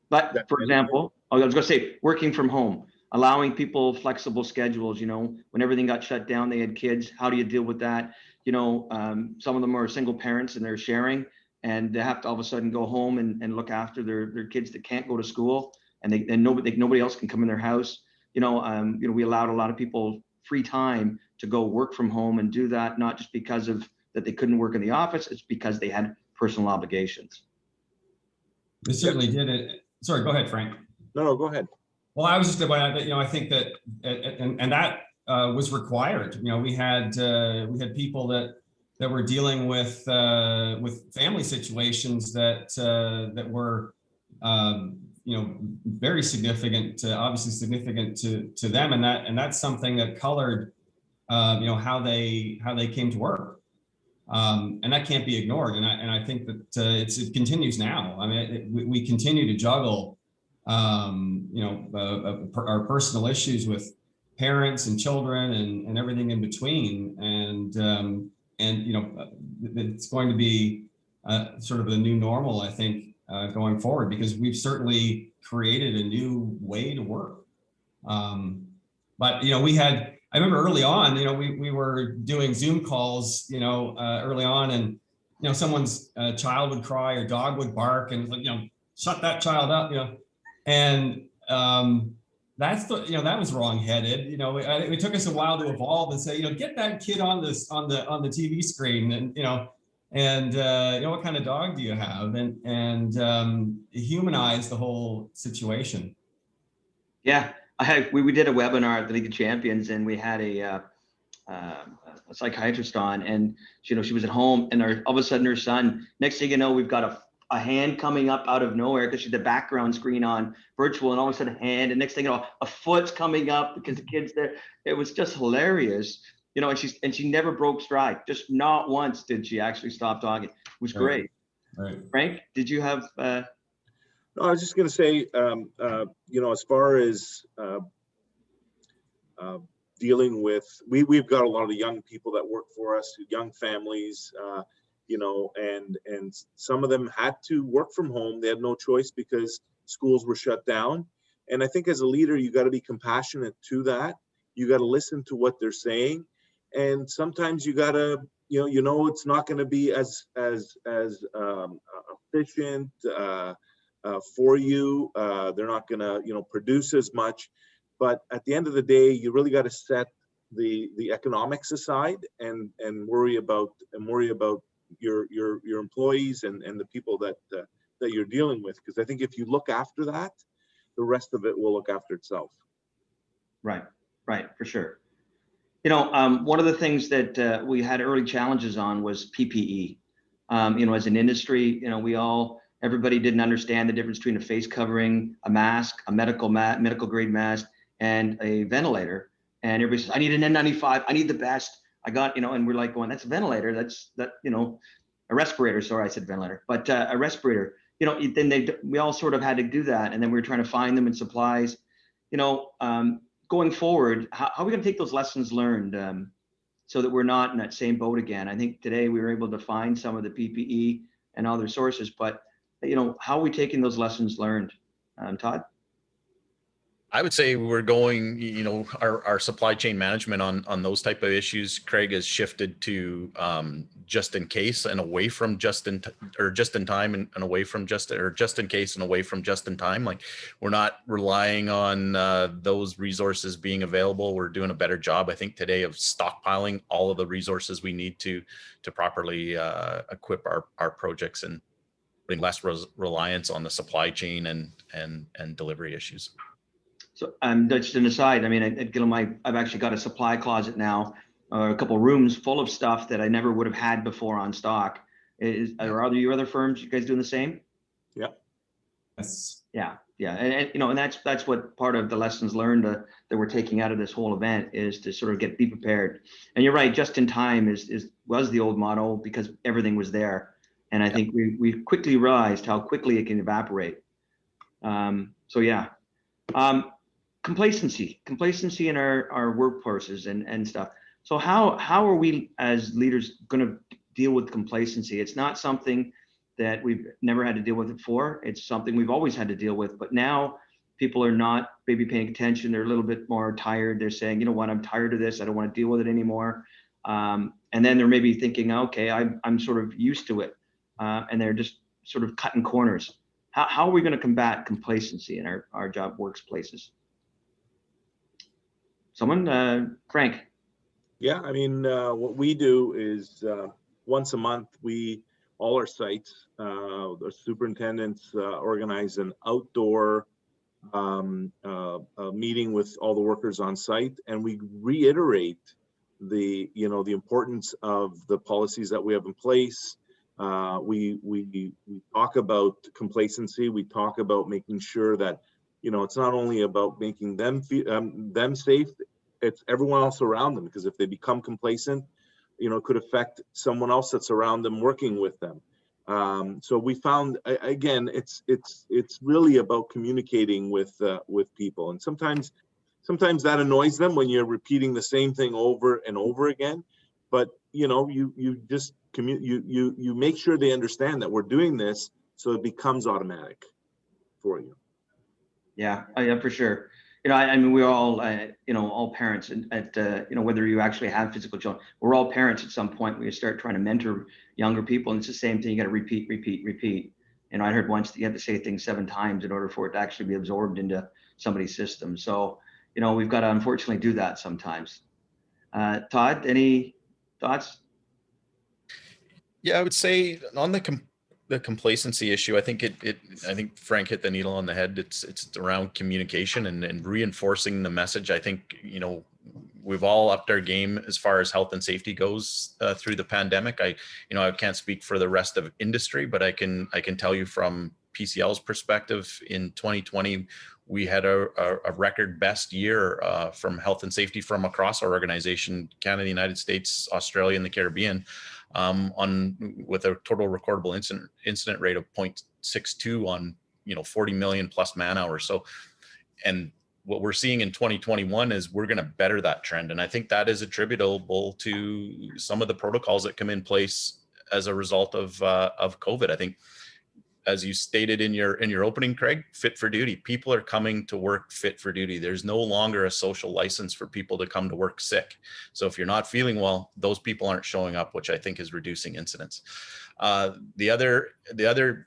But for example, I was going to say working from home, allowing people flexible schedules, when everything got shut down, they had kids. How do you deal with that? Some of them are single parents and they're sharing, and they have to all of a sudden go home and look after their kids that can't go to school, and nobody else can come in their house. We allowed a lot of people free time to go work from home and do that, not just because of that they couldn't work in the office, it's because they had personal obligations. We certainly did it. Sorry, go ahead, Frank. No, go ahead. Well, I was just about that. I think that, and that was required. We had people that were dealing with family situations that were very significant, obviously significant to them, and that's something that colored how they came to work, and that can't be ignored. And I think that it continues now. I mean, we continue to juggle our personal issues with parents and children and everything in between, and it's going to be sort of the new normal, I think, going forward, because we've certainly created a new way to work. But, you know, I remember early on, you know, we were doing Zoom calls, you know, early on, and, you know, someone's child would cry or dog would bark, and, you know, shut that child up, you know, and that's the, you know, that was wrong-headed. You know, it took us a while to evolve and say, you know, get that kid on this, on the TV screen, and, you know, and you know, what kind of dog do you have, and humanize the whole situation. Yeah, we did a webinar at the League of Champions, and we had a psychiatrist on, and you know, she was at home, and all of a sudden her son, next thing you know, we've got a hand coming up out of nowhere because she's the background screen on virtual, and all of a sudden a hand, and next thing you know, a foot's coming up because the kid's there. It was just hilarious, you know, and she never broke stride. Just not once did she actually stop talking. It was great. Right. Frank, did you have? No, I was just going to say, you know, as far as dealing with, we've got a lot of young people that work for us, young families, you know, and some of them had to work from home. They had no choice because schools were shut down. And I think as a leader, you got to be compassionate to that. You got to listen to what they're saying. And sometimes you got to, you know, it's not going to be as efficient for you. They're not going to, you know, produce as much. But at the end of the day, you really got to set the economics aside and worry about your employees and the people that you're dealing with. Because I think if you look after that, the rest of it will look after itself. Right, for sure. You know, one of the things that we had early challenges on was PPE. You know, as an industry, you know, everybody didn't understand the difference between a face covering, a mask, a medical grade mask, and a ventilator. And everybody says, I need an N95, I need the best. I got, you know, and we're like going, that's a ventilator, you know, a respirator. Sorry, I said ventilator, but a respirator. You know, then we all sort of had to do that, and then we were trying to find them in supplies. You know, going forward, how are we going to take those lessons learned so that we're not in that same boat again? I think today we were able to find some of the PPE and other sources, but you know, how are we taking those lessons learned? Todd? I would say we're going, you know, our supply chain management on those type of issues, Craig, has shifted to just in case and away from just in time and away from just in case and away from just in time. Like, we're not relying on those resources being available. We're doing a better job, I think, today of stockpiling all of the resources we need to properly equip our projects and putting less reliance on the supply chain and delivery issues. So just an aside, I mean, at Gillam, I've actually got a supply closet now, a couple of rooms full of stuff that I never would have had before on stock. Are your other firms, you guys doing the same? Yeah. Yes. Yeah. And you know, and that's what part of the lessons learned that we're taking out of this whole event is to sort of be prepared. And you're right, just in time was the old motto because everything was there. And I think we quickly realized how quickly it can evaporate. So yeah. Complacency in our workforces and stuff. So how are we as leaders going to deal with complacency? It's not something that we've never had to deal with before. It's something we've always had to deal with, but now people are not maybe paying attention. They're a little bit more tired. They're saying, you know what, I'm tired of this. I don't want to deal with it anymore. And then they're maybe thinking, okay, I'm sort of used to it. And they're just sort of cutting corners. How are we going to combat complacency in our job workplaces? Someone, Frank. Yeah, I mean, what we do is once a month, all our sites, the superintendents organize an outdoor meeting with all the workers on site, and we reiterate the importance of the policies that we have in place. We talk about complacency. We talk about making sure that, you know, it's not only about making them safe, it's everyone else around them, because if they become complacent, you know, it could affect someone else that's around them working with them. So we found, again, it's really about communicating with people, and sometimes that annoys them when you're repeating the same thing over and over again. But you know, you just you make sure they understand that we're doing this, so it becomes automatic for you. Yeah, yeah, for sure. I mean, we're all, all parents at whether you actually have physical children, we're all parents at some point when you start trying to mentor younger people. And it's the same thing. You got to repeat, repeat, repeat. I heard once that you have to say things 7 times in order for it to actually be absorbed into somebody's system. So, we've got to unfortunately do that sometimes. Todd, any thoughts? Yeah, I would say on the complacency issue, I think I think Frank hit the needle on the head. It's around communication and reinforcing the message. I think, we've all upped our game as far as health and safety goes through the pandemic. I can't speak for the rest of industry, but I can tell you from PCL's perspective, in 2020, we had a record best year from health and safety from across our organization, Canada, United States, Australia, and the Caribbean, with a total recordable incident rate of 0.62 on 40 million plus man hours. So, and what we're seeing in 2021 is we're going to better that trend, and I think that is attributable to some of the protocols that come in place as a result of COVID. I think, as you stated in your opening, Craig, fit for duty. People are coming to work fit for duty. There's no longer a social license for people to come to work sick. So if you're not feeling well, those people aren't showing up, which I think is reducing incidents. The other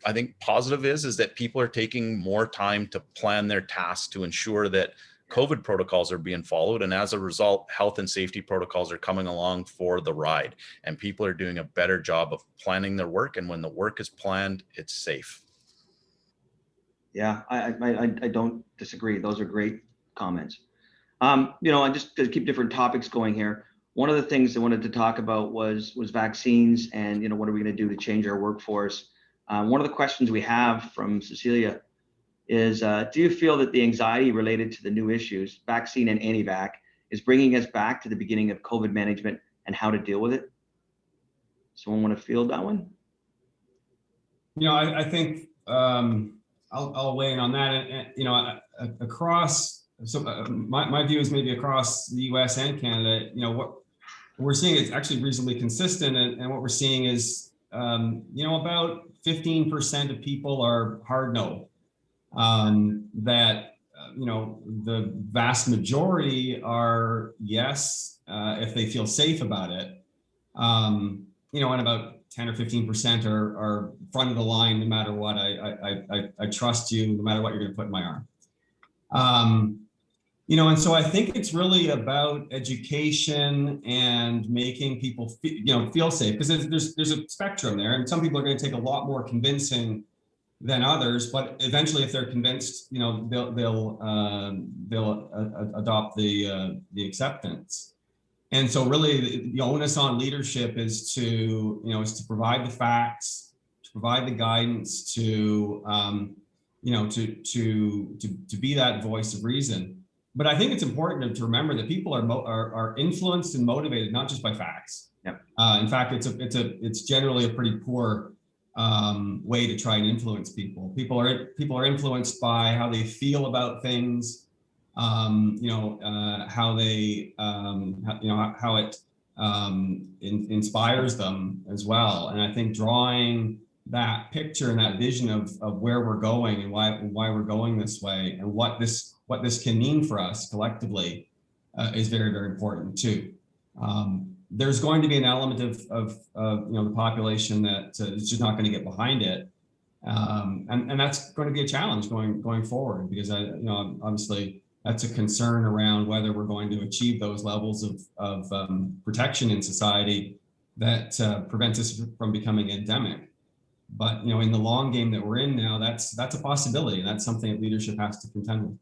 I think positive is that people are taking more time to plan their tasks to ensure that COVID protocols are being followed. And as a result, health and safety protocols are coming along for the ride, and people are doing a better job of planning their work. And when the work is planned, it's safe. Yeah, I don't disagree. Those are great comments. Just to keep different topics going here. One of the things I wanted to talk about was vaccines and, what are we going to do to change our workforce? One of the questions we have from Cecilia is, do you feel that the anxiety related to the new issues, vaccine and anti-vax, is bringing us back to the beginning of COVID management and how to deal with it? Someone want to field that one? I think I'll weigh in on that. And across, so my view is maybe across the U.S. and Canada, what we're seeing is actually reasonably consistent. And what we're seeing is, about 15% of people are hard no. That the vast majority are yes, if they feel safe about it, and about 10 or 15% are front of the line. No matter what, I trust you, no matter what you're going to put in my arm. And so I think it's really about education and making people feel safe, because there's a spectrum there, and some people are going to take a lot more convincing than others, but eventually, if they're convinced, they'll adopt the acceptance. And so, really, the onus on leadership is to provide the facts, to provide the guidance, to be that voice of reason. But I think it's important to remember that people are influenced and motivated not just by facts. Yep. In fact, it's generally a pretty poor way to try and influence people. People are influenced by how they feel about things, how they, how it inspires them as well. And I think drawing that picture and that vision of where we're going and why we're going this way and what this can mean for us collectively is very, very important too. There's going to be an element of the population that is just not going to get behind it, and that's going to be a challenge going forward, because obviously that's a concern around whether we're going to achieve those levels of protection in society that prevents us from becoming endemic. But in the long game that we're in now, that's a possibility, and that's something that leadership has to contend with.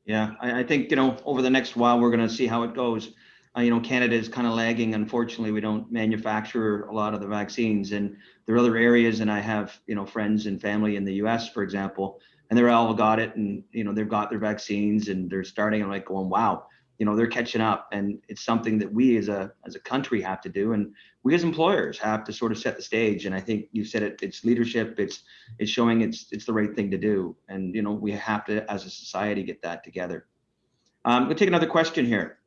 Yeah, I think over the next while we're going to see how it goes. Canada is kind of lagging. Unfortunately, we don't manufacture a lot of the vaccines, and there are other areas. And I have, friends and family in the U.S., for example, and they're all got it, and they've got their vaccines, and they're starting and like going, wow, they're catching up, and it's something that we as a country have to do, and we as employers have to sort of set the stage. And I think you said it. It's leadership. It's showing it's the right thing to do, and we have to, as a society, get that together. We'll take another question here.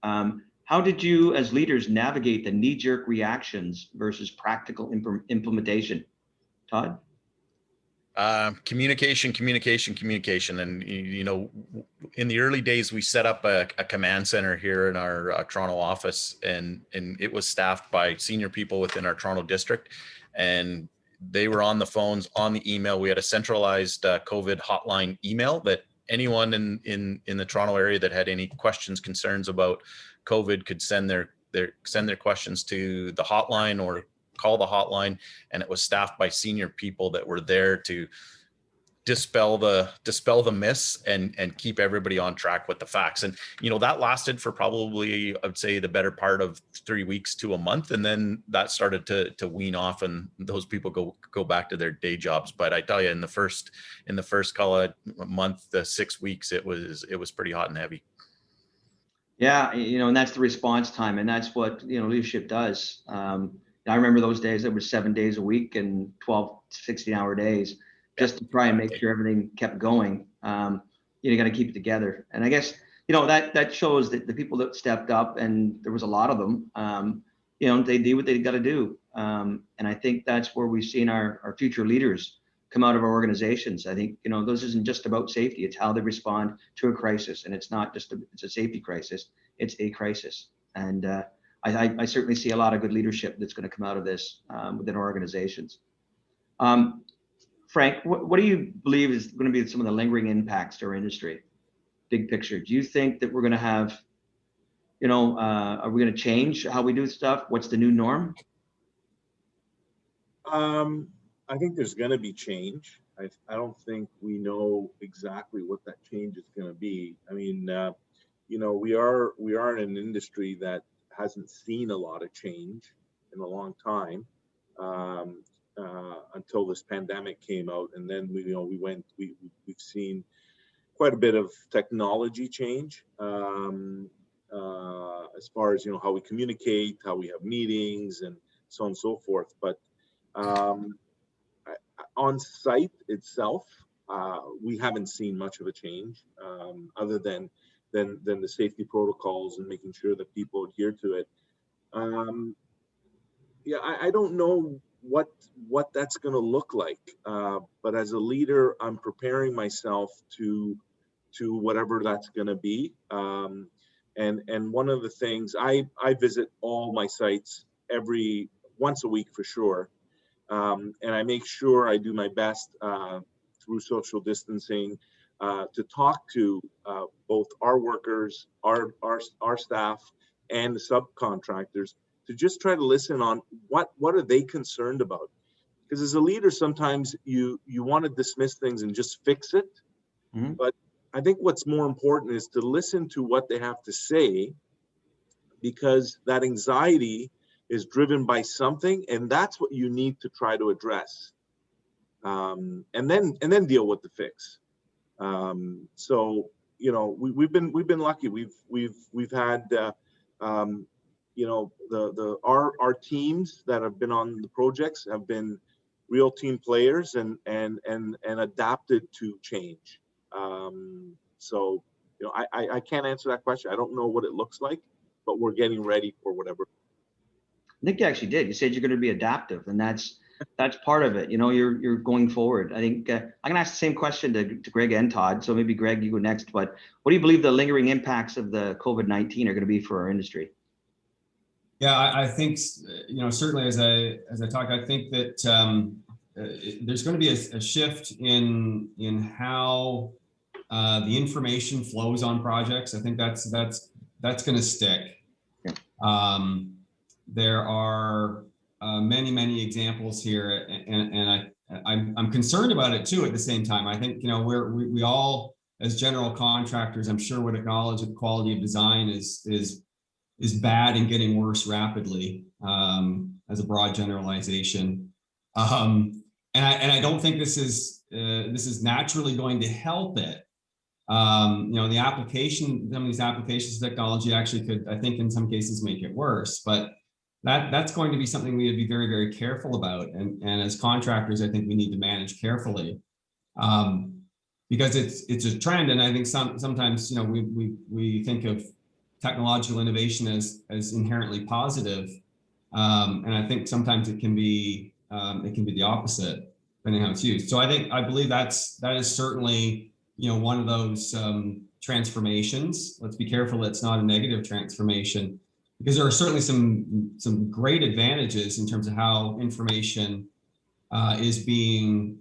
How did you, as leaders, navigate the knee-jerk reactions versus practical implementation? Todd? Communication. And, in the early days, we set up a command center here in our Toronto office, and it was staffed by senior people within our Toronto district, and they were on the phones, on the email. We had a centralized COVID hotline email that anyone in the Toronto area that had any questions, concerns about COVID could send their questions to the hotline or call the hotline, and it was staffed by senior people that were there to dispel the myths and keep everybody on track with the facts. And that lasted for probably, I'd say, the better part of 3 weeks to a month, and then that started to wean off, and those people go back to their day jobs. But I tell you, in the first call it month to 6 weeks, it was pretty hot and heavy. Yeah, and that's the response time, and that's what leadership does. I remember those days. It was 7 days a week and 12, 16-hour days, just to try and make sure everything kept going. You got to keep it together. And I guess, that shows that the people that stepped up, and there was a lot of them, they do what they got to do. And I think that's where we've seen our future leaders come out of our organizations. I think, this isn't just about safety. It's how they respond to a crisis. And it's not just it's a safety crisis. It's a crisis. And I certainly see a lot of good leadership that's going to come out of this within our organizations. Frank, what do you believe is going to be some of the lingering impacts to our industry? Big picture. Do you think that we're going to have, are we going to change how we do stuff? What's the new norm? I think there's going to be change. I don't think we know exactly what that change is going to be. I mean, we are in an industry that hasn't seen a lot of change in a long time until this pandemic came out, and then we've seen quite a bit of technology change as far as how we communicate, how we have meetings, and so on and so forth. But on site itself, we haven't seen much of a change other than the safety protocols and making sure that people adhere to it. I don't know what that's going to look like, but as a leader, I'm preparing myself to whatever that's going to be. And one of the things, I visit all my sites once a week for sure, and I make sure I do my best through social distancing to talk to both our workers, our staff, and the subcontractors, to just try to listen on what are they concerned about. Because as a leader, sometimes you want to dismiss things and just fix it. Mm-hmm. But I think what's more important is to listen to what they have to say, because that anxiety is driven by something, and that's what you need to try to address, and then deal with the fix. So we've been lucky. We've had our teams that have been on the projects have been real team players and adapted to change. So I can't answer that question. I don't know what it looks like, but we're getting ready for whatever. I think you actually did. You said you're going to be adaptive, and that's part of it. You're going forward. I think I'm going to ask the same question to Greg and Todd. So maybe Greg, you go next. But what do you believe the lingering impacts of the COVID-19 are going to be for our industry? Yeah, I think certainly as I talk, I think that there's going to be a shift in how the information flows on projects. I think that's going to stick. Yeah. There are many examples here, and I'm concerned about it too. At the same time, I think we all, as general contractors, I'm sure would acknowledge that the quality of design is bad and getting worse rapidly, as a broad generalization. And I don't think this is naturally going to help it. The application, some of these applications of technology actually could, I think in some cases, make it worse, but that's going to be something we would be very, very careful about. And as contractors, I think we need to manage carefully, because it's a trend. And I think sometimes, we think of technological innovation as inherently positive. And I think sometimes it can be the opposite, depending on how it's used. So I believe that is certainly, one of those transformations. Let's be careful it's not a negative transformation, because there are certainly some great advantages in terms of how information is being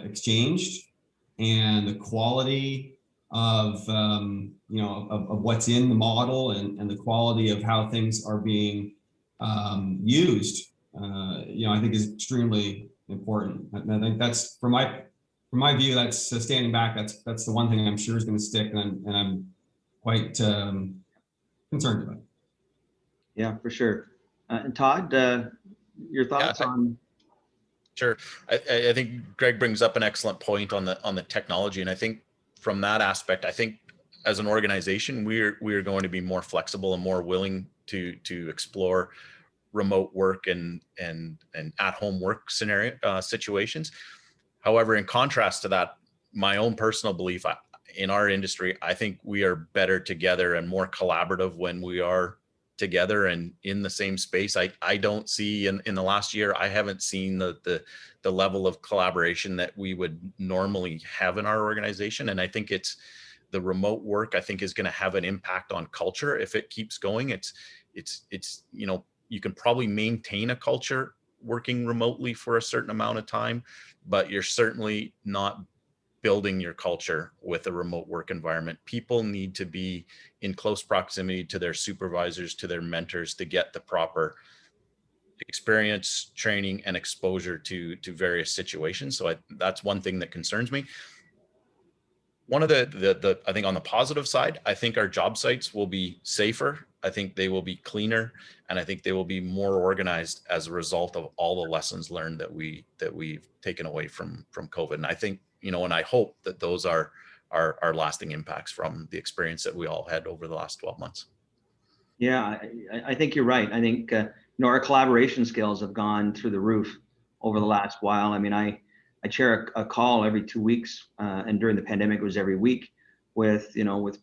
exchanged, and the quality of of what's in the model, and the quality of how things are being used. I think is extremely important. And I think that's from my view, that's standing back. That's the one thing I'm sure is going to stick, and I'm quite concerned about. Yeah, for sure. And Todd, your thoughts on? Sure. I think Greg brings up an excellent point on the technology, and I think from that aspect, I think as an organization, we're going to be more flexible and more willing to explore remote work and at-home work situations. However, in contrast to that, my own personal belief in our industry, I think we are better together and more collaborative when we are together and in the same space. I don't see in the last year, I haven't seen the level of collaboration that we would normally have in our organization. And I think it's the remote work, I think, is going to have an impact on culture if it keeps going. It's you can probably maintain a culture working remotely for a certain amount of time, but you're certainly not building your culture with a remote work environment. People need to be in close proximity to their supervisors, to their mentors, to get the proper experience, training, and exposure to various situations. So that's one thing that concerns me. One of the I think on the positive side, I think our job sites will be safer. I think they will be cleaner, and I think they will be more organized as a result of all the lessons learned that we've taken away from COVID. And I think, and I hope that those are lasting impacts from the experience that we all had over the last 12 months. Yeah, I think you're right. I think our collaboration skills have gone through the roof over the last while. I mean, I chair a call every 2 weeks, and during the pandemic it was every week, with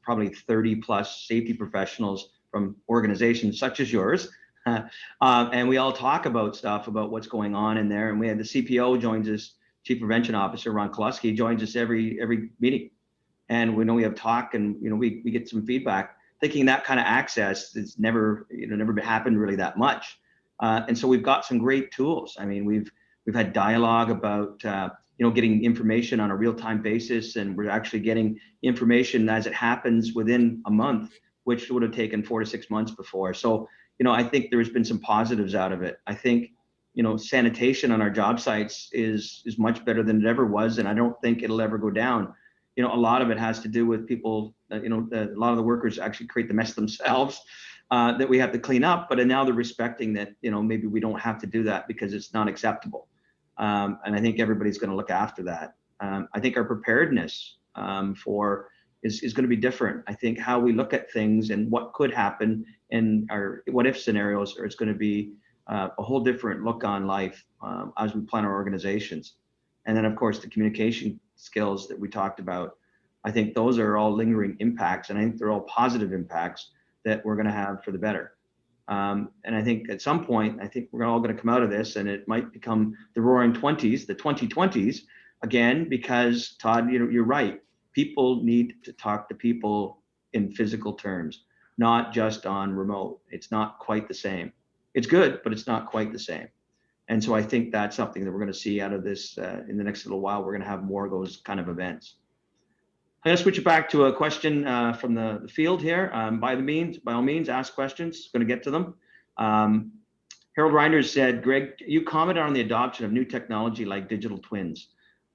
probably 30 plus safety professionals from organizations such as yours, and we all talk about what's going on in there. And we had the CPO joins us, Chief Prevention Officer Ron Kolusky joins us every meeting, and we have talk, and we get some feedback. Thinking that kind of access is never happened really that much, and so we've got some great tools. I mean, we've had dialogue about getting information on a real-time basis, and we're actually getting information as it happens within a month, which would have taken 4 to 6 months before. So I think there's been some positives out of it. I think sanitation on our job sites is much better than it ever was, and I don't think it'll ever go down. A lot of it has to do with people. A lot of the workers actually create the mess themselves that we have to clean up. But now they're respecting that. Maybe we don't have to do that because it's not acceptable. And I think everybody's going to look after that. I think our preparedness is going to be different. I think how we look at things and what could happen in our what if scenarios is going to be a whole different look on life as we plan our organizations. And then, of course, the communication skills that we talked about. I think those are all lingering impacts, and I think they're all positive impacts that we're going to have for the better. And I think at some point, I think we're all going to come out of this, and it might become the roaring 20s, the 2020s again, because Todd, you're right. People need to talk to people in physical terms, not just on remote. It's not quite the same. It's good, but it's not quite the same. And so I think that's something that we're going to see out of this in the next little while. We're going to have more of those kind of events. I'm going to switch it back to a question from the field here. By all means, ask questions. Going to get to them. Harold Reinders said, Greg, you commented on the adoption of new technology like digital twins.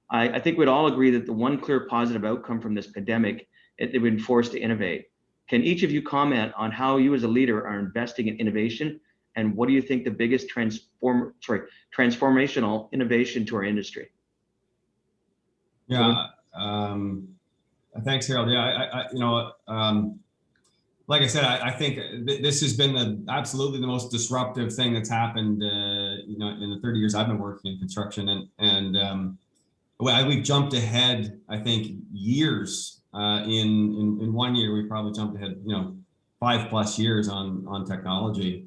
I think we'd all agree that the one clear positive outcome from this pandemic, they've been forced to innovate. Can each of you comment on how you as a leader are investing in innovation, and what do you think the biggest transformational innovation to our industry? Yeah, thanks, Harold. Yeah, like I said, I think this has been absolutely the most disruptive thing that's happened, in the 30 years I've been working in construction, and we've jumped ahead, I think, years In 1 year, we probably jumped ahead, 5+ years on technology.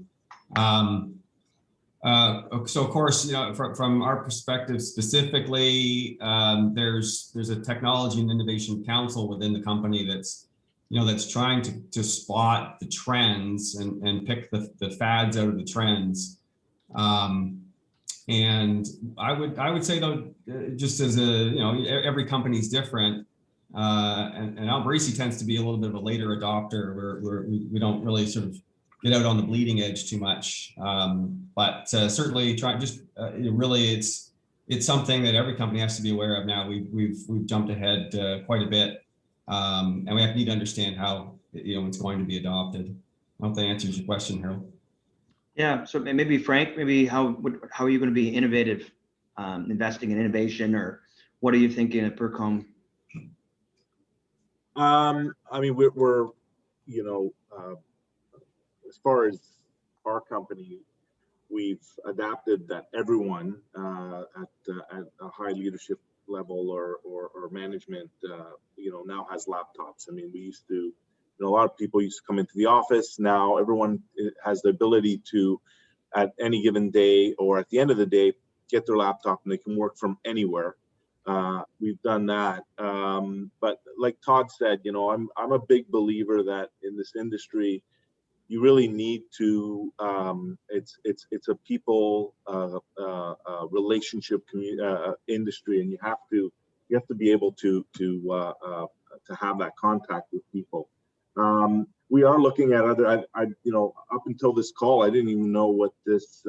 So of course, from our perspective specifically, there's a technology and innovation council within the company that's trying to spot the trends and pick the fads out of the trends. And I would say though, just as every company's different, and Alberici tends to be a little bit of a later adopter where we don't really sort of get out on the bleeding edge too much. But certainly really it's something that every company has to be aware of now. We've jumped ahead quite a bit. And we need to understand how it's going to be adopted. I hope that answers your question, Harold. Yeah, so maybe Frank, how are you going to be innovative, investing in innovation, or what are you thinking at Percon? I mean, we're as far as our company, we've adapted that everyone at a high leadership level or management, now has laptops. I mean, we used to, a lot of people used to come into the office. Now everyone has the ability to, at any given day or at the end of the day, get their laptop and they can work from anywhere. We've done that. But like Todd said, I'm a big believer that in this industry, you really need to, it's a people relationship industry, and you have to be able to have that contact with people. We are looking at other, up until this call, I didn't even know what this,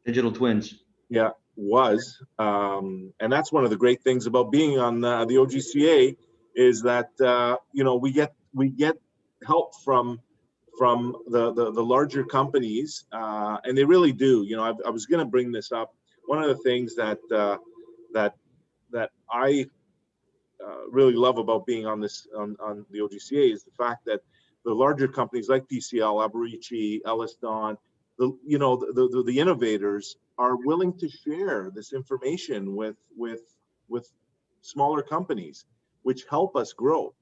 digital twins. Yeah, was. And that's one of the great things about being on the OGCA is that, we get help from the larger companies, and they really do. I was going to bring this up. One of the things that I really love about being on the OGCA is the fact that the larger companies like PCL, Alberici, Ellis Don, the innovators are willing to share this information with smaller companies, which help us grow.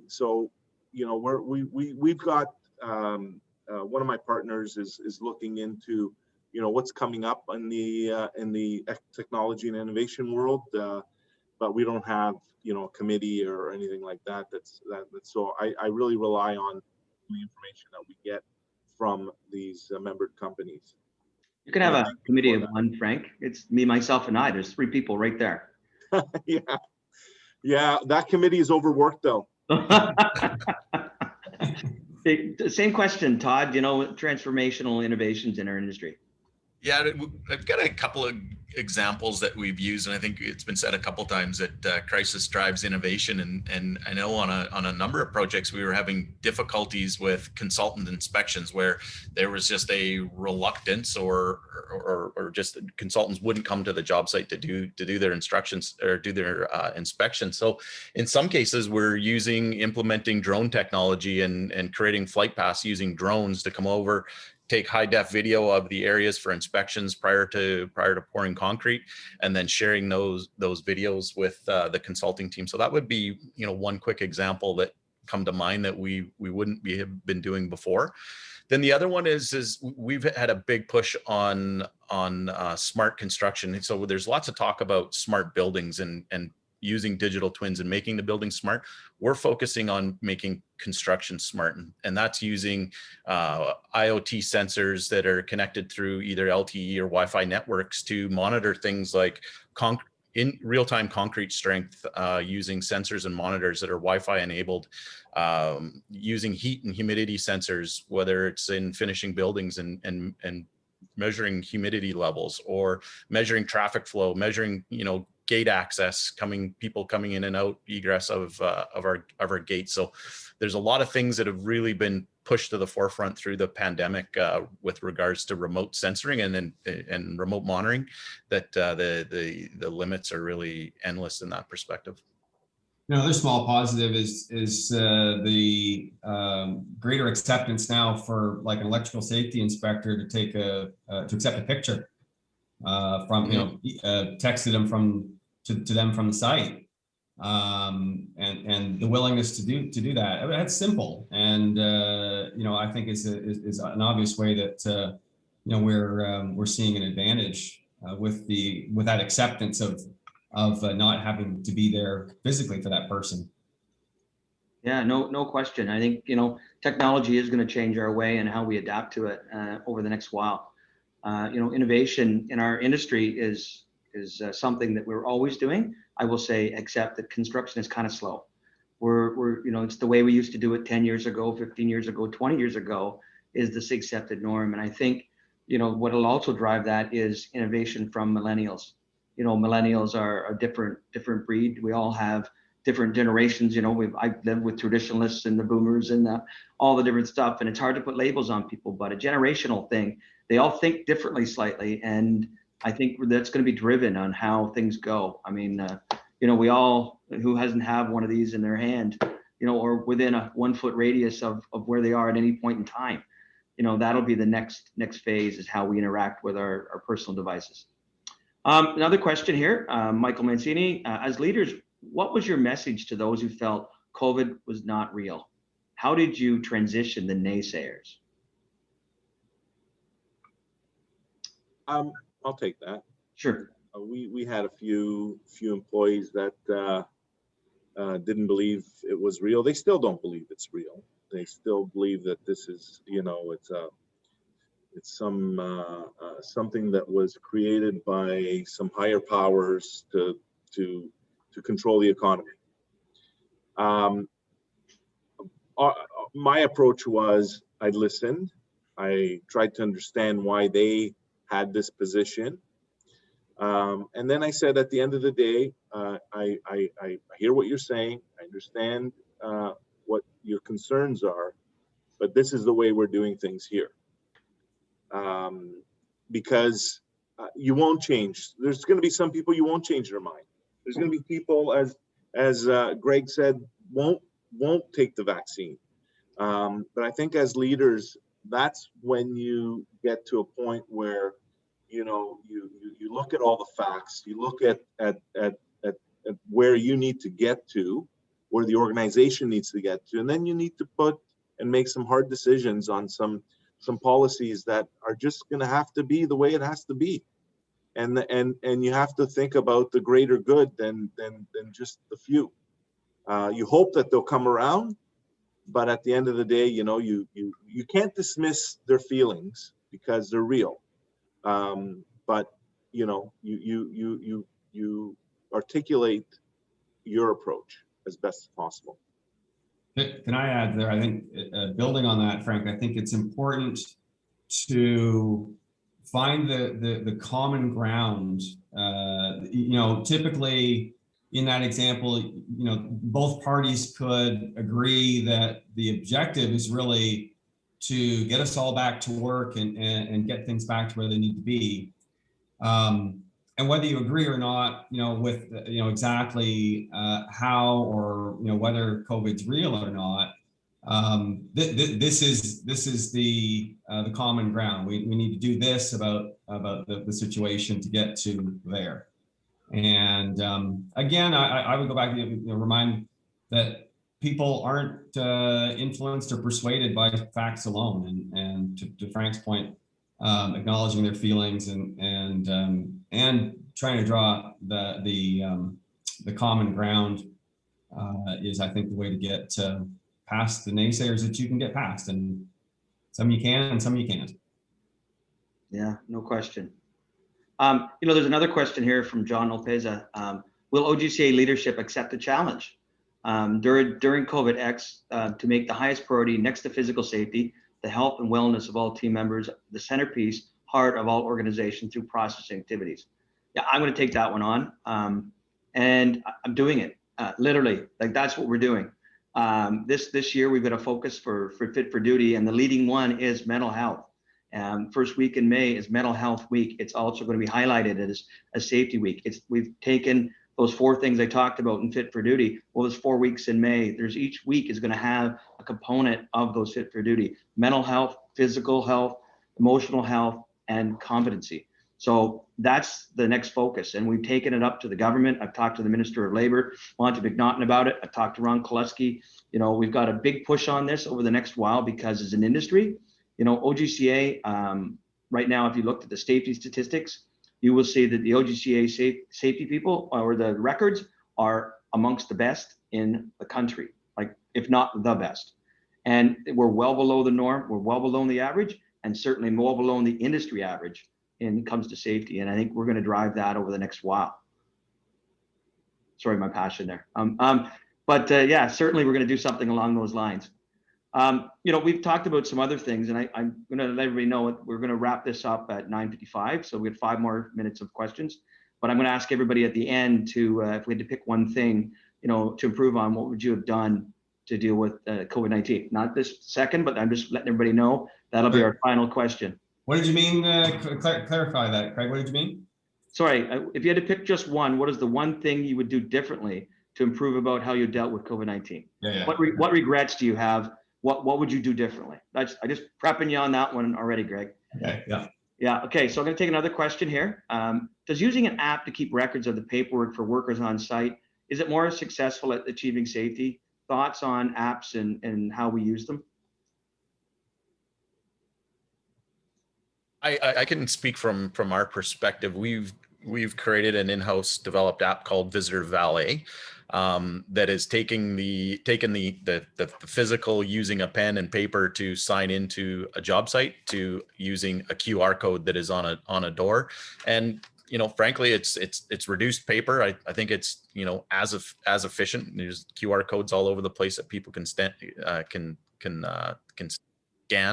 So we've got one of my partners is looking into what's coming up in the technology and innovation world, but we don't have a committee or anything like that. So I really rely on the information that we get from these membered companies. You can have a committee of one, Frank. It's me, myself, and I. There's 3 people right there. Yeah, that committee is overworked though. Same question, Todd. Transformational innovations in our industry. Yeah, I've got a couple of examples that we've used, and I think it's been said a couple of times that crisis drives innovation. And I know on a number of projects we were having difficulties with consultant inspections where there was just a reluctance or just consultants wouldn't come to the job site to do their instructions or do their inspections. So in some cases we're implementing drone technology and creating flight paths using drones to come over, take high def video of the areas for inspections prior to pouring concrete, and then sharing those videos with the consulting team. So that would be one quick example that come to mind that we wouldn't have been doing before. Then the other one is we've had a big push on smart construction. So there's lots of talk about smart buildings and using digital twins and making the building smart. We're focusing on making construction smart, and that's using IoT sensors that are connected through either LTE or Wi-Fi networks to monitor things like in real-time concrete strength, using sensors and monitors that are Wi-Fi enabled, using heat and humidity sensors, whether it's in finishing buildings and measuring humidity levels, or measuring traffic flow, measuring gate access, people coming in and out, egress of our gates. So there's a lot of things that have really been pushed to the forefront through the pandemic with regards to remote sensoring and remote monitoring, that the limits are really endless in that perspective. Another small positive is the greater acceptance now for like an electrical safety inspector to take to accept a picture from texted them to them from the site. and the willingness to do that. I mean, that's simple, and I think is an obvious way that we're seeing an advantage with that acceptance of not having to be there physically for that person. Yeah, no question. I think, technology is going to change our way and how we adapt to it over the next while. Innovation in our industry is something that we're always doing. I will say, except that construction is kind of slow. We're it's the way we used to do it 10 years ago, 15 years ago, 20 years ago is this accepted norm. And I think, what will also drive that is innovation from millennials. Millennials are a different breed. We all have different generations. I've lived with traditionalists and the boomers and all the different stuff. And it's hard to put labels on people, but a generational thing, they all think differently slightly. And I think that's going to be driven on how things go. I mean, we all, who hasn't have one of these in their hand, or within a 1 foot radius of where they are at any point in time, that'll be the next phase, is how we interact with our personal devices. Another question here, Michael Mancini, as leaders, what was your message to those who felt COVID was not real? How did you transition the naysayers? I'll take that. Sure. We had a few employees that didn't believe it was real. They still don't believe it's real. They still believe that this is, it's something that was created by some higher powers to control the economy. My approach was, I listened. I tried to understand why they had this position. And then I said, at the end of the day, I hear what you're saying. I understand what your concerns are, but this is the way we're doing things here. Because you won't change. There's going to be some people you won't change their mind. There's going to be people, as Greg said, won't take the vaccine. But I think as leaders, that's when you get to a point where you look at all the facts, you look at where you need to get to, where the organization needs to get to, and then you need to put and make some hard decisions on some policies that are just going to have to be the way it has to be, and you have to think about the greater good than just the few. You hope that they'll come around, but at the end of the day, you can't dismiss their feelings because they're real. But you articulate your approach as best as possible. Can I add there? I think building on that, Frank, I think it's important to find the common ground. Typically in that example, both parties could agree that the objective is really to get us all back to work and get things back to where they need to be. And whether you agree or not, with exactly how or whether COVID's real or not, this is the common ground. We need to do this about the situation to get to there. And again, I would go back and remind that people aren't influenced or persuaded by facts alone. And to Frank's point, acknowledging their feelings and trying to draw the common ground is, I think, the way to get past the naysayers that you can get past. And some you can, and some you can't. Yeah, no question. There's another question here from John Lopeza. Will OGCA leadership accept the challenge during COVID-X to make the highest priority next to physical safety, the health and wellness of all team members, the centerpiece, heart of all organization through processing activities? Yeah, I'm going to take that one on. And I'm doing it literally. Like, that's what we're doing. This year, we've got a focus for Fit for Duty, and the leading one is mental health. First week in May is Mental Health Week. It's also going to be highlighted as a Safety Week. We've taken those 4 things I talked about in Fit for Duty. Well, there's 4 weeks in May. There's each week is going to have a component of those Fit for Duty: mental health, physical health, emotional health, and competency. So that's the next focus. And we've taken it up to the government. I've talked to the Minister of Labor, Monty McNaughton, about it. I talked to Ron Koleski. You know, we've got a big push on this over the next while because as an industry, you know, OGCA, right now, if you looked at the safety statistics, you will see that the OGCA safety people or the records are amongst the best in the country, like if not the best. And we're well below the norm. We're well below the average, and certainly well below the industry average when it comes to safety. And I think we're going to drive that over the next while. Sorry, my passion there. But yeah, certainly we're going to do something along those lines. You know, we've talked about some other things, and I'm going to let everybody know we're going to wrap this up at 9:55. So we have 5 more minutes of questions. But I'm going to ask everybody at the end to, if we had to pick one thing, you know, to improve on, what would you have done to deal with COVID-19? Not this second, but I'm just letting everybody know that'll be our final question. What did you mean? Clarify that, Craig. What did you mean? Sorry, if you had to pick just one, what is the one thing you would do differently to improve about how you dealt with COVID-19? Yeah. What regrets do you have? What would you do differently? I just prepping you on that one already, Greg. Okay, yeah. Yeah, okay, so I'm gonna take another question here. Does using an app to keep records of the paperwork for workers on site, is it more successful at achieving safety? Thoughts on apps and how we use them? I can speak from our perspective. We've created an in-house developed app called Visitor Valet that is taking the physical, using a pen and paper to sign into a job site, to using a QR code that is on a door. And you know, frankly, it's reduced paper. I think it's, you know, as efficient. There's QR codes all over the place that people can scan,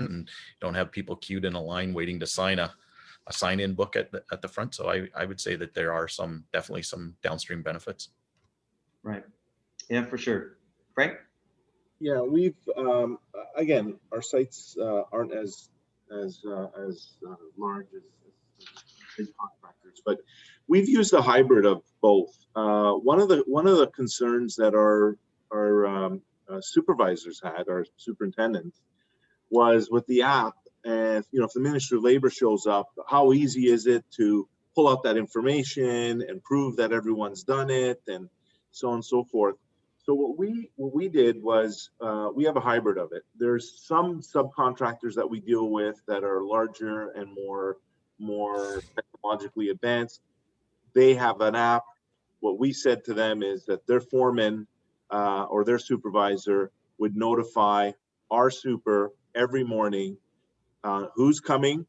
and don't have people queued in a line waiting to sign a sign-in book at the front. So I would say that there are definitely some downstream benefits. Right. Yeah, for sure. Frank? Yeah, we've again, our sites aren't as large as big contractors, but we've used a hybrid of both. One of the concerns that our supervisors had, our superintendents, was with the app. And you know, if the Ministry of Labor shows up, how easy is it to pull out that information and prove that everyone's done it, and so on and so forth. So what we did was we have a hybrid of it. There's some subcontractors that we deal with that are larger and more technologically advanced. They have an app. What we said to them is that their foreman or their supervisor would notify our super every morning who's coming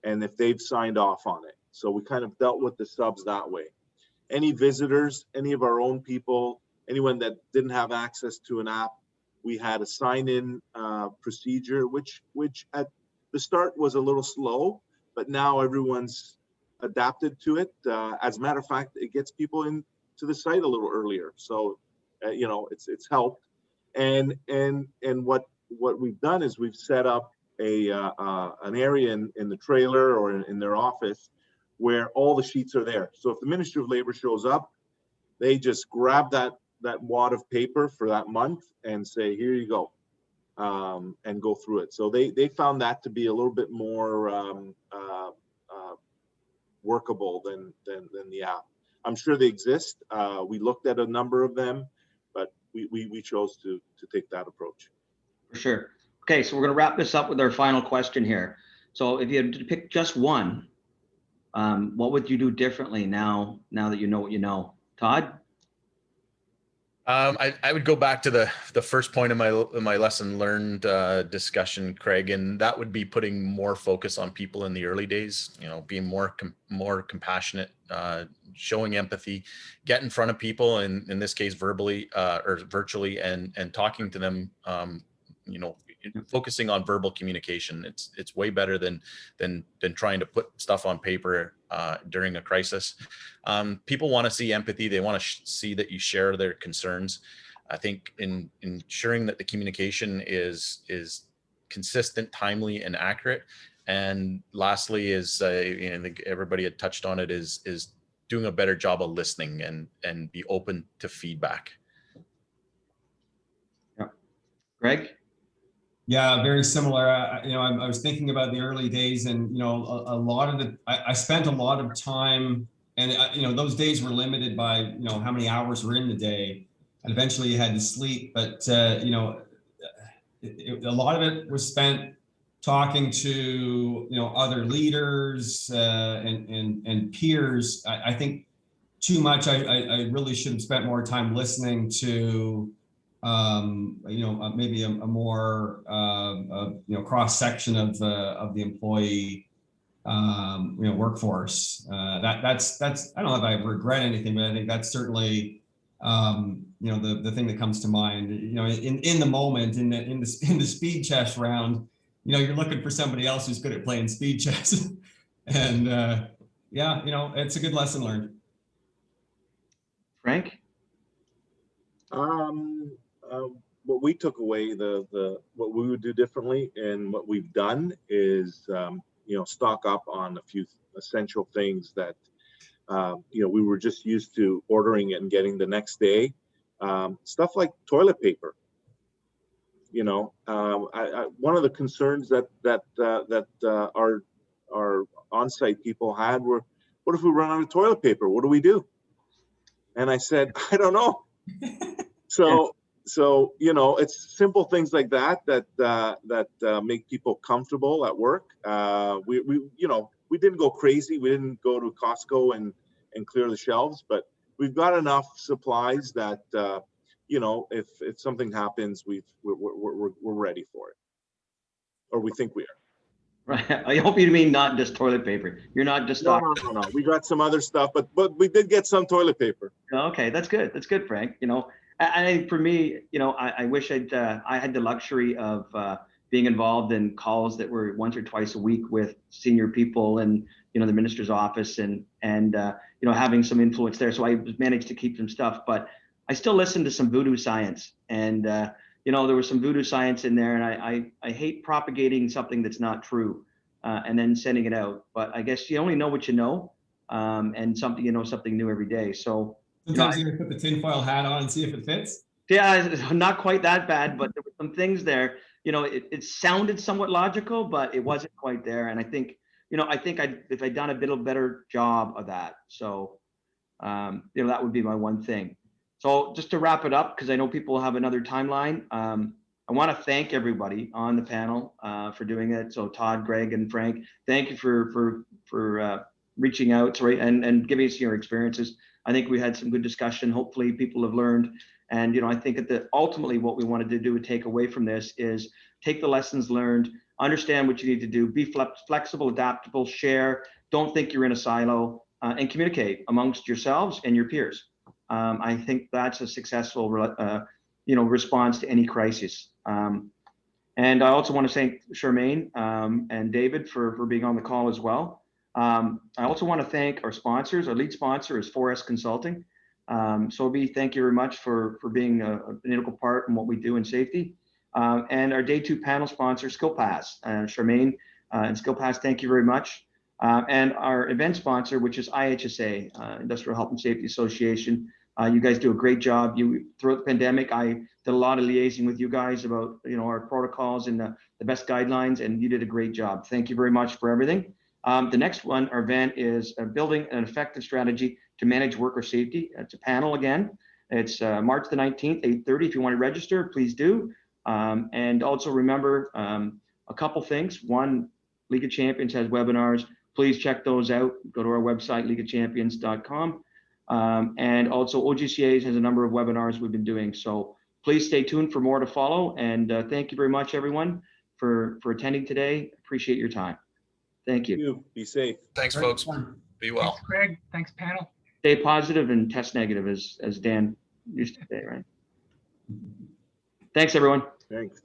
and if they've signed off on it. So we kind of dealt with the subs that way. Any visitors, any of our own people, anyone that didn't have access to an app, we had a sign-in procedure, which at the start was a little slow, but now everyone's adapted to it. As a matter of fact, it gets people into the site a little earlier. So, you know, it's helped. And what we've done is we've set up an area in the trailer or in their office where all the sheets are there. So if the Ministry of Labor shows up, they just grab that wad of paper for that month and say, here you go, and go through it. So they found that to be a little bit more workable than the app. I'm sure they exist. We looked at a number of them, but we chose to take that approach. For sure. Okay, so we're going to wrap this up with our final question here. So if you had to pick just one, what would you do differently now that you know what you know? Todd? I would go back to the first point of my lesson learned discussion, Craig, and that would be putting more focus on people in the early days. You know, being more compassionate, showing empathy, get in front of people, and in this case verbally or virtually, and talking to them. You know, focusing on verbal communication. It's way better than trying to put stuff on paper during a crisis. People want to see empathy. They want to see that you share their concerns. I think in ensuring that the communication is consistent, timely, and accurate. And lastly, is I think everybody had touched on it, is doing a better job of listening and be open to feedback. Yeah. Greg? Yeah, very similar. I was thinking about the early days, and a lot of I spent a lot of time, and those days were limited by how many hours were in the day, and eventually you had to sleep. But a lot of it was spent talking to other leaders and peers. I think too much. I really should have spent more time listening to maybe a more cross section of the employee workforce. That's I don't know if I regret anything, but I think that's certainly the thing that comes to mind. In the moment, in the speed chess round, you're looking for somebody else who's good at playing speed chess, and it's a good lesson learned. Frank? What we took away, what we would do differently and what we've done is, stock up on a few essential things that, we were just used to ordering and getting the next day. Stuff like toilet paper. One of the concerns that our on-site people had were, what if we run out of toilet paper? What do we do? And I said, I don't know. So it's simple things like that make people comfortable at work. We didn't go crazy. We didn't go to Costco and clear the shelves, but we've got enough supplies that if something happens, we're ready for it, or we think we are. Right. I hope you mean not just toilet paper. You're not just No. We got some other stuff, but we did get some toilet paper. Okay, that's good. That's good, Frank. I think for me, I wish I had the luxury of being involved in calls that were once or twice a week with senior people and the minister's office and having some influence there. So I managed to keep some stuff, but I still listen to some voodoo science, and there was some voodoo science in there, and I hate propagating something that's not true and then sending it out. But I guess you only know what you know, and something new every day. So sometimes you put the tinfoil hat on and see if it fits. Yeah, not quite that bad, but there were some things there. It sounded somewhat logical, but it wasn't quite there. And I think if I'd done a bit of better job of that. So that would be my one thing. So just to wrap it up, because I know people have another timeline, I want to thank everybody on the panel for doing it. So Todd, Greg, and Frank, thank you for reaching out and giving us your experiences. I think we had some good discussion. Hopefully people have learned. And I think that ultimately what we wanted to do and take away from this is take the lessons learned, understand what you need to do, be flexible, adaptable, share, don't think you're in a silo, and communicate amongst yourselves and your peers. I think that's a successful, response to any crisis. And I also want to thank Charmaine and David for being on the call as well. I also want to thank our sponsors. Our lead sponsor is 4S Consulting. Sobi, thank you very much for being an integral part in what we do in safety. And our day 2 panel sponsor, SkillPass, Charmaine and SkillPass, thank you very much. And our event sponsor, which is IHSA, Industrial Health and Safety Association. You guys do a great job. Throughout the pandemic, I did a lot of liaising with you guys about our protocols and the best guidelines, and you did a great job. Thank you very much for everything. The next one, our event, is building an effective strategy to manage worker safety. It's a panel again. It's March the 19th, 8:30. If you want to register, please do. And also remember a couple things. One, League of Champions has webinars. Please check those out. Go to our website, leagueofchampions.com. And also OGCA has a number of webinars we've been doing. So please stay tuned for more to follow. And thank you very much, everyone, for attending today. Appreciate your time. Thank you. Be safe. Thanks, folks. Be well. Thanks, Craig. Thanks, panel. Stay positive and test negative, as Dan used to say, right? Thanks, everyone. Thanks.